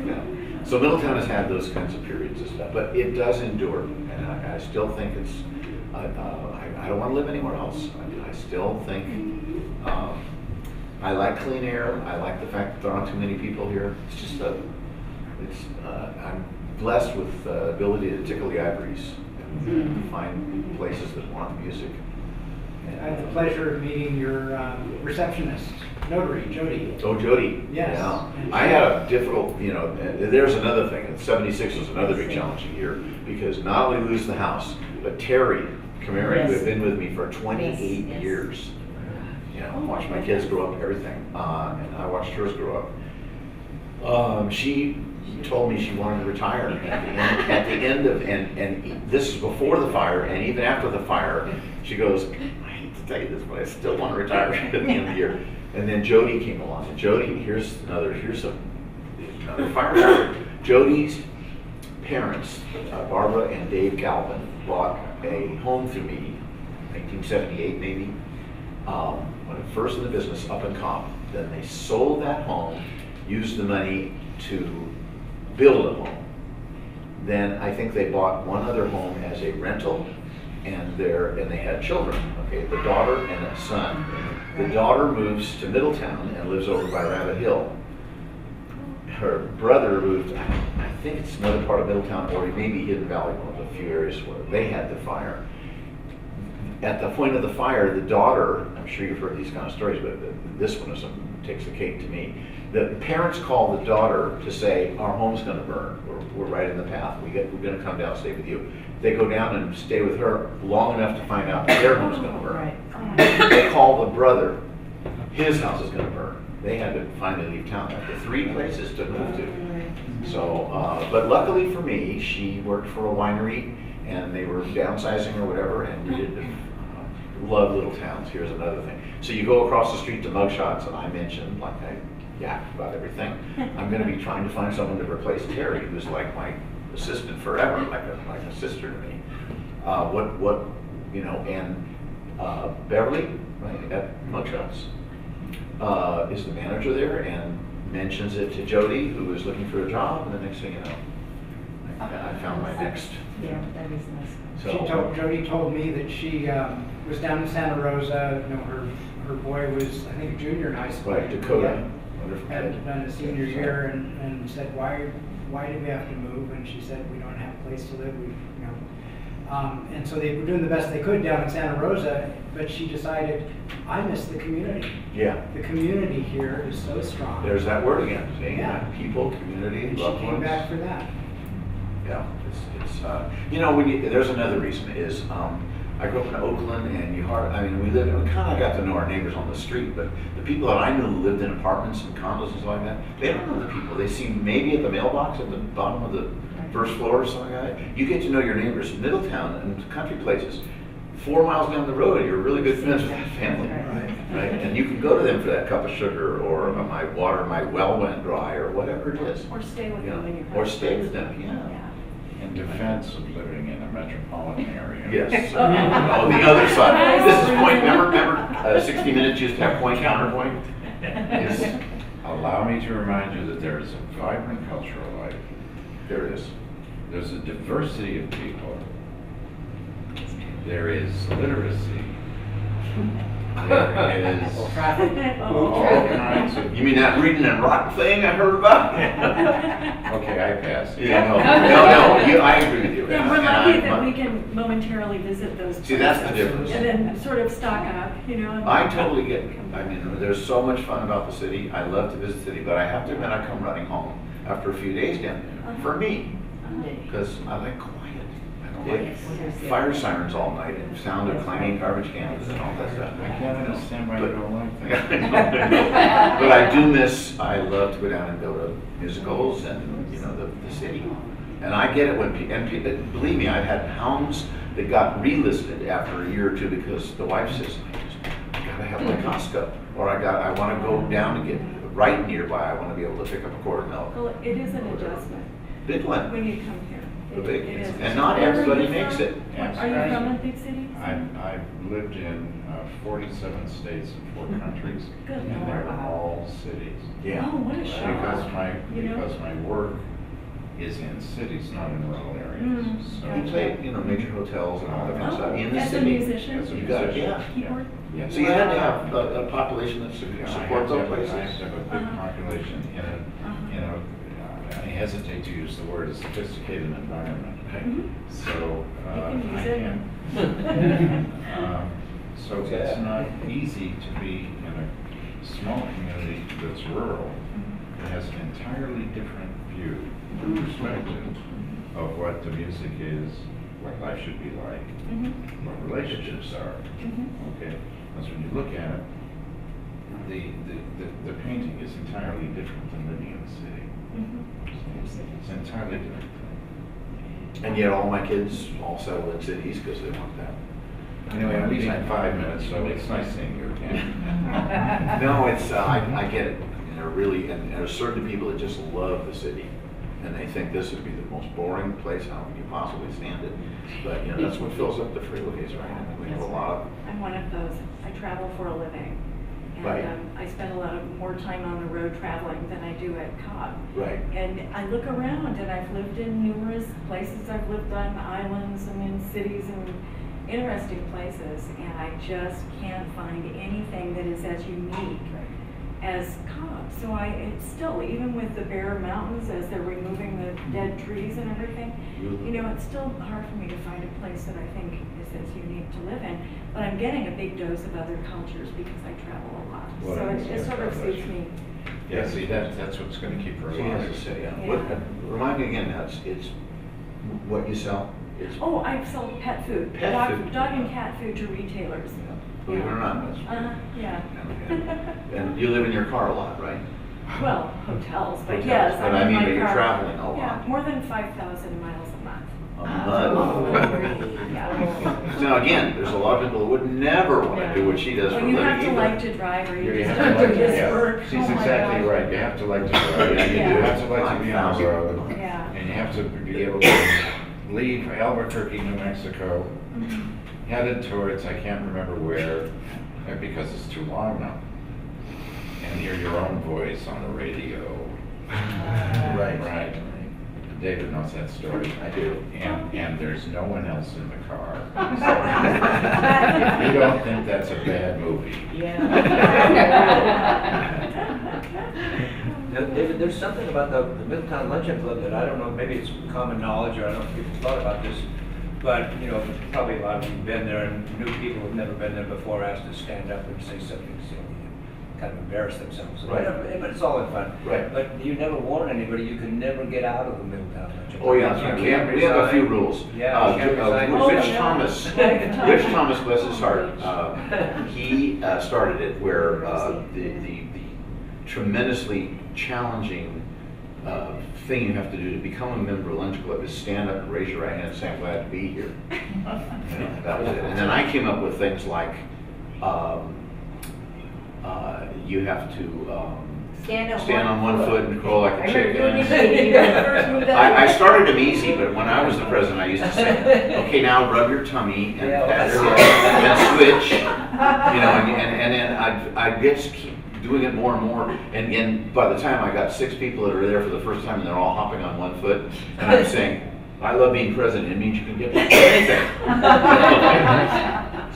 Yeah. So Middletown has had those kinds of periods and stuff, but it does endure, and I still think it's, I don't want to live anywhere else. I still think, I like clean air. I like the fact that there aren't too many people here. It's just I'm blessed with the ability to tickle the ivories and find places that want music. I had the pleasure of meeting your receptionist, notary, Jody. Oh, Jody. Yes. Yeah. I had a difficult, you know, there's another thing. 76 was another big challenging year because not only lose the house, but Terry Camary, who had been with me for 28 years. You know, watched my kids grow up, everything, and I watched hers grow up. She told me she wanted to retire at the end of, and this is before the fire, and even after the fire, she goes, I hate to tell you this, but I still want to retire at the end of the year. And then Jody came along, and Jody, here's another fire story. Jody's parents, Barbara and Dave Galvin, bought a home through me, 1978 maybe, when first in the business up in Cobb. Then they sold that home, used the money to build a home. Then I think they bought one other home as a rental, and they had children. Okay, the daughter and a son. The daughter moves to Middletown and lives over by Rabbit Hill. Her brother moved, I think it's another part of Middletown, or maybe Hidden Valley, one of the few areas where they had the fire. At the point of the fire, the daughter, I'm sure you've heard these kind of stories, but this one takes the cake to me. The parents call the daughter to say, our home's gonna burn. We're right in the path. We're gonna come down and stay with you. They go down and stay with her long enough to find out their home's gonna burn. They call the brother, his house is gonna burn. They had to finally leave town after 3 places to move to. So, but luckily for me, she worked for a winery and they were downsizing or whatever, and we did love little towns. Here's another thing. So you go across the street to Mugshots, and I mentioned, like I yacked about everything, I'm gonna be trying to find someone to replace Terry, who's like my assistant forever, like a sister to me. And Beverly, right, at Mugshots, is the manager there and mentions it to Jody, who is looking for a job, and the next thing you know, I found my next. Yeah, that is nice. So, Jody told me that she was down in Santa Rosa. You know, her boy was, I think, a junior in high school. right, Dakota, wonderful Had kid. done a senior year and said, why did we have to move? And she said, we don't have a place to live. And so they were doing the best they could down in Santa Rosa, but she decided, I miss the community. Yeah. The community here is so strong. There's that word again, see? Yeah. People, community, And she loved came ones. back for that. Yeah, there's another reason is, I grew up in Oakland, and we kind of got to know our neighbors on the street, but the people that I knew who lived in apartments and condos and stuff like that, they don't know the people. They see maybe at the mailbox at the bottom of the first floor or something like that. You get to know your neighbors in Middletown and country places. 4 miles down the road, you're really good friends with that family, right? And you can go to them for that cup of sugar, or my well went dry, or whatever it is. Or stay with them in your house. Or stay with them, yeah. In defense of living in a metropolitan area. Yes. Oh, the other side. This is point, remember 60 Minutes used to have point, counterpoint? Yes. Allow me to remind you that there is a vibrant cultural life. There is. There's a diversity of people. There is literacy. There is all kinds of. You mean that reading and rock thing I heard about? Okay, I pass. Yeah, no, I agree with you. Yeah, we're And lucky that I'm- we can momentarily visit those places. See, that's the difference. And then sort of stock up, and I totally get it. I mean, there's so much fun about the city. I love to visit the city, but I have to admit I come running home after a few days down there. For me, because I like quiet. I don't like fire sirens all night and sound of clanging garbage cans and all that stuff. I can't understand why you don't like that. But I do miss, I love to go down and go to musicals and, the city. And I get it when believe me, I've had hounds that got relisted after a year or two because the wife says, I gotta have my Costco. Or I wanna go down and get right nearby, I wanna be able to pick up a quart of milk. well, it is an adjustment Big one. when you come here. It is. And not everybody makes it. Are you from a big city? I've lived in 47 states and 4 countries, Good and Lord. they're all cities. Yeah. Oh, what a shock. Because my work is in cities, not in rural areas. Mm. So You play, major hotels and all that kind of stuff in the As a city. musician? As a You got it, musician. yeah. Keyboard? Yeah. So you had to have a population that Yeah, supports those places. I have to have a big population in a, I hesitate to use the word a sophisticated environment. Mhm. So, You can use I it. can. So it's not easy to be in a small community that's rural, that has an entirely different view, perspective of what the music is, what life should be like, Mhm. what relationships are. Mhm. Okay, because when you look at it, the painting is it's entirely different than living in the city. It's an entirely different thing. And yet all my kids all settle in cities because they want that. Anyway, I'm leaving in 5 minutes, so it's nice seeing you again. No, it's, I get it. And there really, and there's certain people that just love the city. And they think this would be the most boring place, how can you possibly stand it? But, you know, that's what fills up the freeways, right? I mean, we have a lot of, I'm one of those. I travel for a living. Right. And I spend a lot more time on the road traveling than I do at Cobb. right. And I look around, and I've lived in numerous places. I've lived on islands and in cities and interesting places, and I just can't find anything that is as unique as Cobb. So it's still, even with the bare mountains, as they're removing the dead trees and everything, you know, it's still hard for me to find a place that I think is as unique to live in. But I'm getting a big dose of other cultures because I travel a lot. Well, So that's- it sort of suits me. Yeah, see, that's what's gonna keep her She has alive. to say, yeah. Yeah. What, remind me again, it's what you sell? It's, Oh, I sell pet food. Pet dog, food. Dog and cat food to retailers. believe it or not, that's. Yeah. And you live in your car a lot, right? Well, hotels, but Hotels, yes. but I'm I in mean, my but you're car. traveling a lot. Yeah, more than 5,000 miles a month. A Yeah. Now, again, there's a lot of people that would never want to do what she does for a Well, living you have to either. like to drive, or you You just have don't to do like, this yeah, work. she's Oh my exactly gosh. right, you have to like to drive, Yeah, you you do. have to like to be on the road, Yeah. and you have to be able to leave Albuquerque, New Mexico, headed towards, I can't remember where, because it's too long now, and hear your own voice on the radio. Right. Right. David knows that story. I do. And there's no one else in the car. So, you don't think that's a bad movie. Now, David, there's something about the Middletown Luncheon Club that I don't know, maybe it's common knowledge, or I don't know if you've thought about this, but, you know, probably a lot of you have been there, and new people who've never been there before asked to stand up and say something silly, and kind of embarrass themselves. Right. But it's all in fun. Right. But you never warn anybody, you can never get out of the Middletown Luncheon Club. Oh, yeah, that's You right. can't We have a few resign. rules. Yeah, you can't resign. Rich yeah. Thomas, Lifetime. Rich Thomas, bless his heart, he started it where the tremendously challenging thing you have to do to become a member of Lunch Club is stand up and raise your right hand and say, I'm glad to be here. You know, that was it. And then I came up with things like, you have to stand on one foot and crawl like a chicken. I started them easy, but when I was the president, I used to say, okay, now rub your tummy and Yeah, pat your well, head and switch, you know, and then I'd just keep doing it more and more. And by the time I got 6 people that are there for the first time and they're all hopping on one foot, and I'm saying, I love being president, it means you can get anything.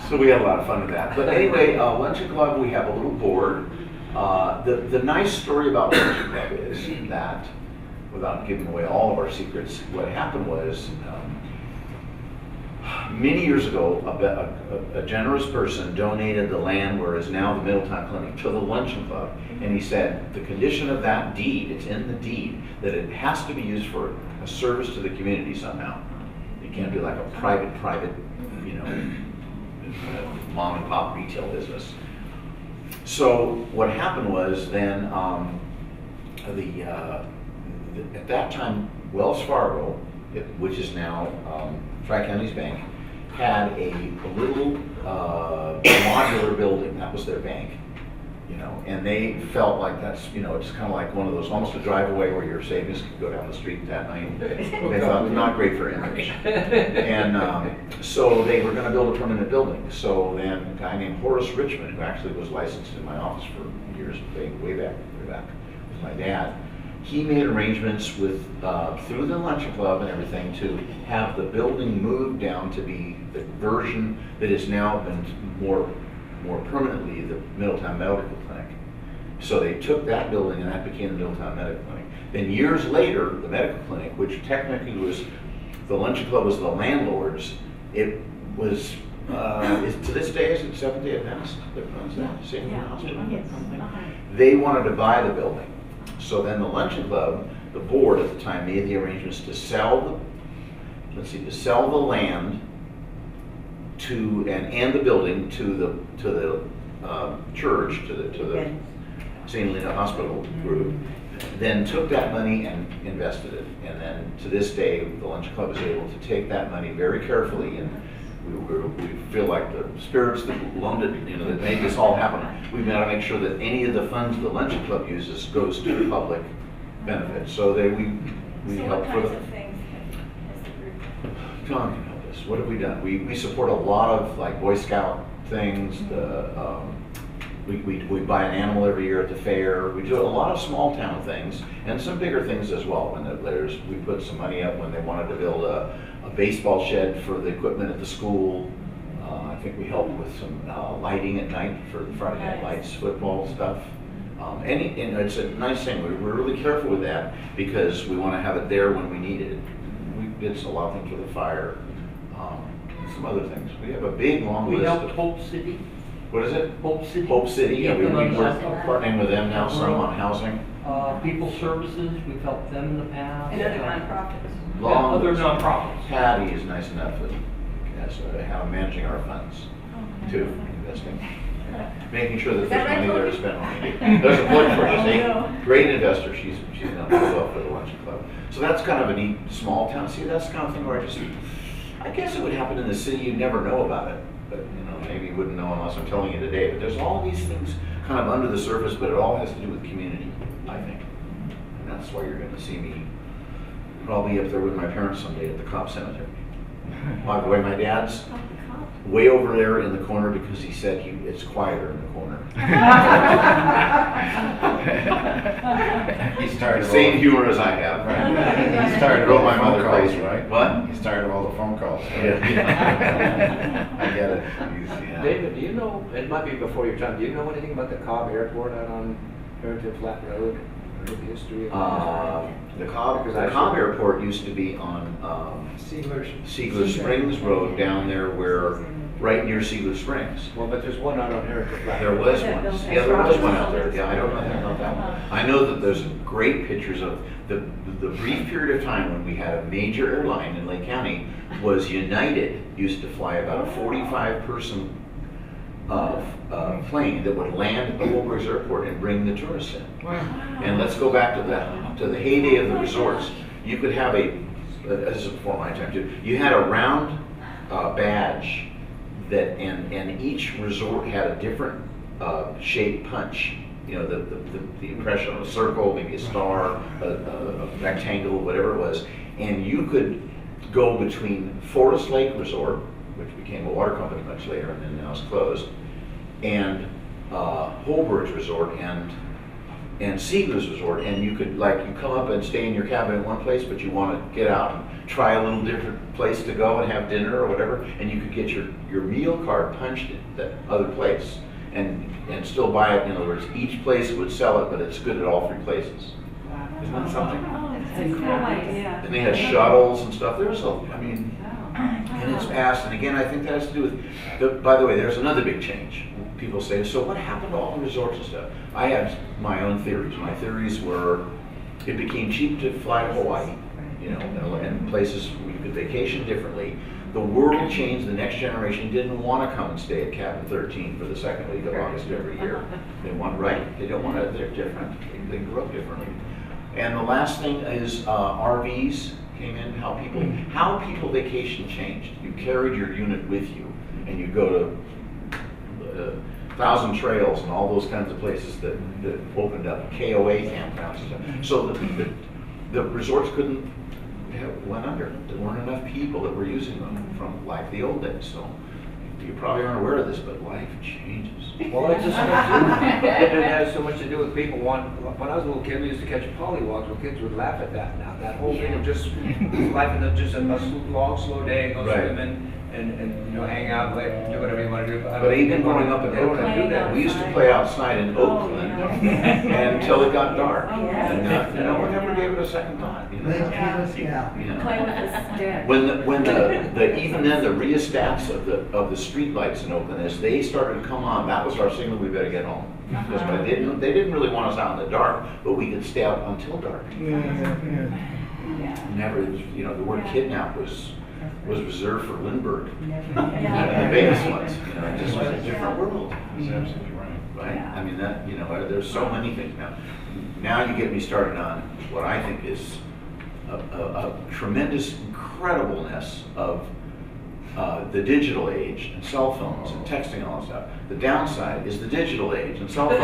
So we had a lot of fun with that. But anyway, Luncheon Club, we have a little board. The nice story about Luncheon Club is that, without giving away all of our secrets, what happened was, many years ago, a generous person donated the land where is now the Middletown Clinic to the Luncheon Club. And he said, the condition of that deed, it's in the deed, that it has to be used for a service to the community somehow. It can't be like a private, you know, mom and pop retail business. So what happened was then, at that time, Wells Fargo, which is now Tri-Counties Bank, had a little modular building. That was their bank, you know, and they felt like that's, you know, it's kind of like one of those, almost a drive away where your savings could go down the street that night. They thought not great for image. And so they were going to build a permanent building. So then a guy named Horace Richmond, who actually was licensed in my office for years, way back with my dad, he made arrangements with, through the Luncheon Club and everything, to have the building moved down to be the version that has now been more permanently the Middletown Medical Clinic. So they took that building and that became the Middletown Medical Clinic. Then years later, the Medical Clinic, which technically was, the Luncheon Club was the landlord's, it was, to this day, is it Seventh-day Adventist that runs that same hospital? They wanted to buy the building. So then the Luncheon Club, the board at the time, made the arrangements to sell the land to and the building to the church, St. Helena Hospital group, then took that money and invested it. And then to this day, the Lunch Club is able to take that money very carefully, and we feel like the spirits that loaned it, you know, that made this all happen. We've got to make sure that any of the funds the Lunch Club uses goes to the public benefit. So that we So help what for kinds the. of things has the group done? John can help us. What have we done? We support a lot of like Boy Scout things. We buy an animal every year at the fair. We do a lot of small town things and some bigger things as well. When we put some money up when they wanted to build a baseball shed for the equipment at the school. I think we helped with some lighting at night for the Friday Night Lights football stuff. And it's a nice thing. We're really careful with that because we want to have it there when we need it. We did a lot of things with the fire, some other things. We have a big long We list. helped of- Hope City. What is it? Hope City. Hope City, yeah, Get them we're on the- partnering with them now some on housing. People Services, we've helped them in the past. And other nonprofits. Long Other list. nonprofits. Patty is nice enough to have managing our funds too, investing. Making sure that Is that there's money right, there to Toby? spend on it. There's a plug for her, see? Oh, no. Great investor, she's done really well for the Lunch Club. So that's kind of a neat, small town, see, that's the kind of thing where I guess it would happen in the city, you'd never know about it. But, you know, maybe you wouldn't know unless I'm telling you today. But there's all these things kind of under the surface, but it all has to do with community, I think. And that's why you're going to see me probably up there with my parents someday at the Cobb Cemetery. By the way, my dad's way over there in the corner because he said it's quieter in the corner. He started Same humor as I have. He started Wrote all my the mother phone calls, crazy. right? What? He started all the phone calls. Yeah. I get it. Yeah. David, do you know, it might be before your time, do you know anything about the Cobb Airport out on Heritage Flat Road? Or the history of The Cobb Because I- Airport used to be on Siegler Springs Road down there right near Siegler Springs. Well, but there's one out on Heritage Flat. There Road. was That one. building. Yeah, there was one out there. Yeah, I don't know anything about that one. I know that there's great pictures of the brief period of time when we had a major airline in Lake County was United used to fly about a 45-person plane that would land at the Holbrook's Airport and bring the tourists in. And let's go back to the heyday of the resorts. You could have this is before my time too. You had a round badge that, and each resort had a different shaped punch. You know, the impression of a circle, maybe a star, a rectangle, whatever it was, and you could go between Forest Lake Resort, which became a water company much later, and then now it's closed, and Holbrook's Resort and Siegler's Resort, and you could you come up and stay in your cabin in one place, but you want to get out and try a little different place to go and have dinner or whatever, and you could get your meal card punched in that other place and still buy it. In other words, each place would sell it, but it's good at all three places. Isn't that something? Oh, that's a cool idea. And they had shuttles and stuff. And it's passed. And again, I think that has to do with, by the way, there's another big change. People say, so what happened to all the resorts and stuff? I had my own theories. My theories were, it became cheap to fly to Hawaii, you know, and places where you could vacation differently. The world changed. The next generation didn't want to come and stay at Cabin 13 for the second week of August every year. They want, right? They don't want to, they're different. They grew up differently. And the last thing is RVs came in, how people vacation changed. You carried your unit with you and you go to Thousand Trails and all those kinds of places that opened up, KOA campgrounds and stuff. So the resorts went under. There weren't enough people that were using them from like the old days. So you probably aren't aware of this, but life changes. Well, it has so much to do with people when I was a little kid, we used to catch pollywogs. Well, kids would laugh at that now. That whole thing of just life in just a long, slow day, go Right. swimming and hang out, do whatever you want to do. But even growing up in they don't wanna do Oakland, that. we used to play outside in Oakland until it got dark. Oh, And we never gave it a second thought. You know? Yeah. Play with a stick. When even then the rheostats of the street lights in Oakland, as they started to come on, that was our signal, we better get home. Because they didn't really want us out in the dark, but we could stay out until dark. Never, you know, the word kidnap was reserved for Lindbergh. Yeah. The famous ones, you know, it just was a different world. That's absolutely right. right? Yeah. I mean, that, you know, there's so many things now. Now you get me started on what I think is a tremendous incredibleness of the digital age and cell phones and texting and all that stuff. The downside is the digital age and cell phones.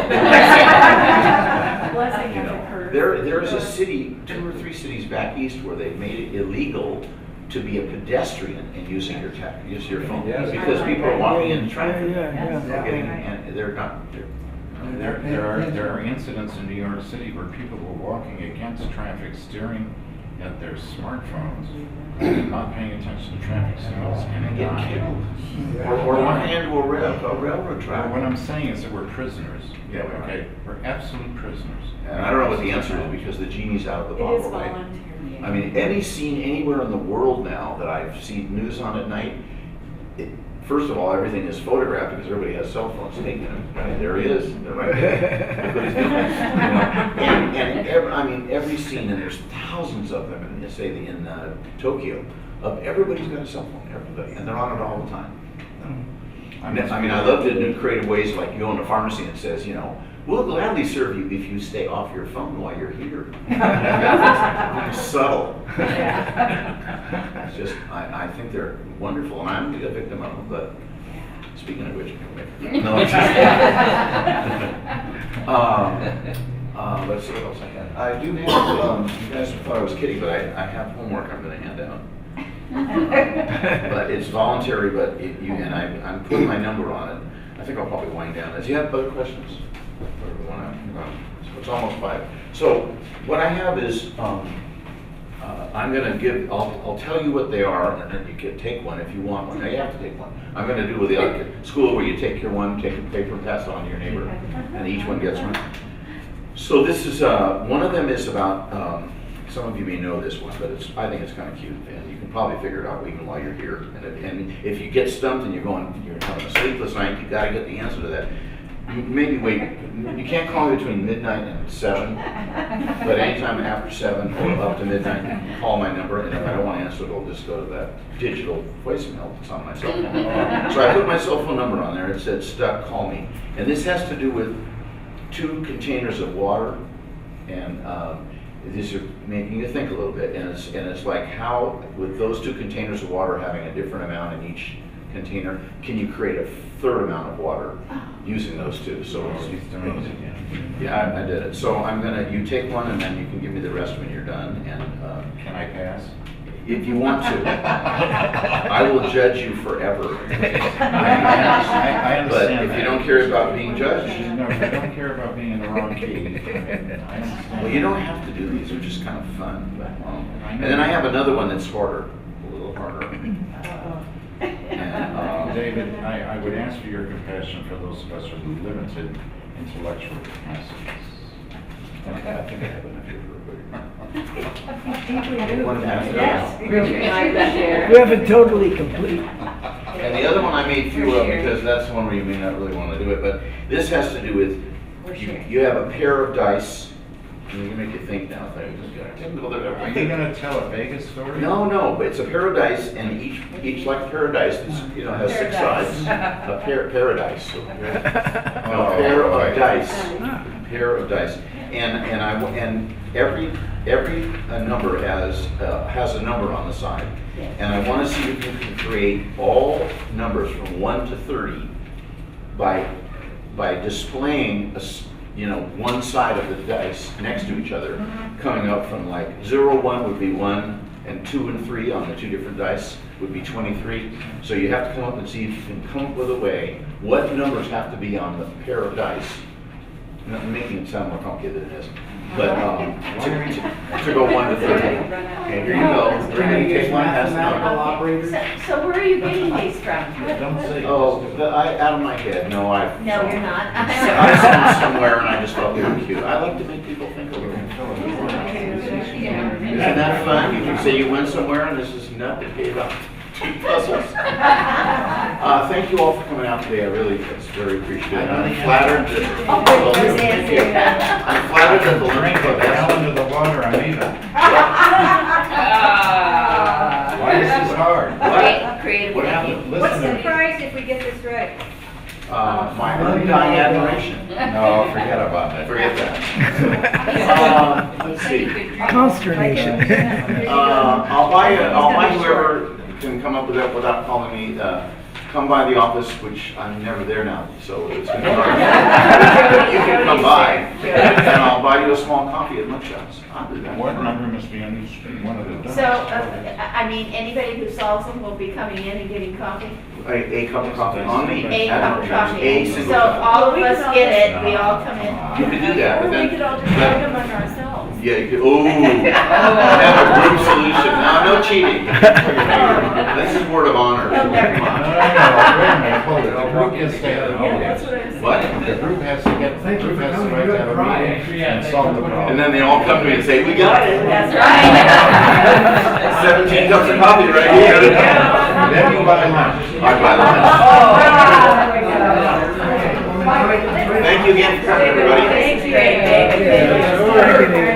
Blessing You has know, occurred. there is a city, 2 or 3 cities back east where they've made it illegal to be a pedestrian and using your use your phone, Yes. because people are walking into traffic. Yes. They're getting, and they're not, There are incidents in New York City where people were walking against traffic, staring at their smartphones, not paying attention to traffic signals, and and get dying. killed. Or walking into a railroad track. What I'm saying is that we're prisoners. Yeah, we are. Okay, we're absolute prisoners. And I don't know what the answer is, because the genie's out of the It bottle, is right? voluntary. I mean, any scene anywhere in the world now that I've seen news on at night, first of all, everything is photographed because everybody has cell phones taking them. Right, there he is. They're right there. Look what he's doing. You know, and every scene, and there's thousands of them in, say, in Tokyo, of everybody's got a cell phone, everybody, and they're on it all the time. I mean, I love the new creative ways, like you go in a pharmacy and it says, you know, we'll gladly serve you if you stay off your phone while you're here. Subtle. It's just, I think they're wonderful, and I'm a victim of them, but speaking of which, no, it's just, let's see what else I had. I do have, you guys thought I was kidding, but I have homework I'm gonna hand out. But it's voluntary, but I'm putting my number on it. I think I'll probably wind down. Do you have other questions? So it's almost 5. So what I have is, I'm gonna give, I'll tell you what they are, and then you can take one if you want one. Now you have to take one. I'm gonna do with the other school where you take your one, take a paper, and pass it on to your neighbor, and each one gets one. So this is, one of them is about, some of you may know this one, but I think it's kind of cute, and you can probably figure it out even while you're here. And if you get stumped and you're having a sleepless night, you gotta get the answer to that. Maybe wait, you can't call me between midnight and 7, but anytime after 7 or up to midnight, call my number, and if I don't want to answer it, I'll just go to that digital voicemail that's on my cell phone. So I put my cell phone number on there, it said stuck, call me. And this has to do with 2 containers of water, and these are making you think a little bit, and it's like how, with those 2 containers of water having a different amount in each container, can you create a third amount of water using those 2? So it's amazing. Yeah, I did it. So you take one, and then you can give me the rest when you're done. And Can I pass? if you want to, I will judge you forever. I understand. But if you don't care about being judged, No, if I don't care about being in the wrong key. I understand. well, you don't have to do these. They're just kind of fun. But, and then I have another one that's harder, a little harder. And, David, I would ask for your compassion for those of us with limited intellectual capacities. I think I have enough here for I One pass it Yes. out. We have it totally complete. And the other one I made few of because that's the one where you may not really want to do it, but this has to do with, you have a pair of dice, and you can make you think now. Are you going to tell a Vegas story? No, but it's a pair of dice, and each like a pair of dice, has 6 sides. A paradise. So, a pair of dice. Pair of dice. And every number has a number on the side. And I want to see if you can create all numbers from 1 to 30 by displaying one side of the dice next to each other, coming up from like 0, 1 would be 1, and 2 and 3 on the 2 different dice would be 23. So you have to come up and see if you can come up with a way, what numbers have to be on the pair of dice. I'm making it sound more complicated than it is. But to go 1 to 30. Okay, here you go. We're going to take one. That's Mathematical not. operators. So where are you getting these from? Don't say it. Oh, out of my head. No, No, you're not. I saw them somewhere and I just thought they were cute. I like to make people think a little. Isn't that fun? You can say you went somewhere and this is nothing. About 2 puzzles. Thank you all for coming out today. I really, it's very appreciated. I'm flattered that. I'm flattered that the learning club Fell into the water, I'm even. Why is this hard? Creative What thinking. happened? What's Listen to the me. prize if we get this right? My undying admiration. No, forget about that. Forget that. Let's see. Consternation. I'll buy whoever can come up with that without calling me, come by the office, which I'm never there now, so it's gonna be hard. You can come by, and I'll buy you a small coffee at Mugshots. I'll do that. What number must be on each one of the doors? So, I mean, anybody who solves them will be coming in and getting coffee? A cup of coffee on me. A cup of coffee. A single So cup. all of us get it, we all come in. You could do that, Or but we then. could all just write them on ourselves. Yeah, you could, have a group solution. No cheating. This is word of honor. They'll never Come on. No, wait a minute, hold it. The group has to Yeah, that's what I was What? The group has to get, the Thank you group for has the coming. right You to have have a pride. meeting Yeah, and thank solve you the for problem. And then they all come to me and say, we got it. That's right. 17 cups of coffee right here. Then you buy lunch. I buy lunch. Oh, Thank you again for coming, everybody. Thank you. Thank you. Thank you.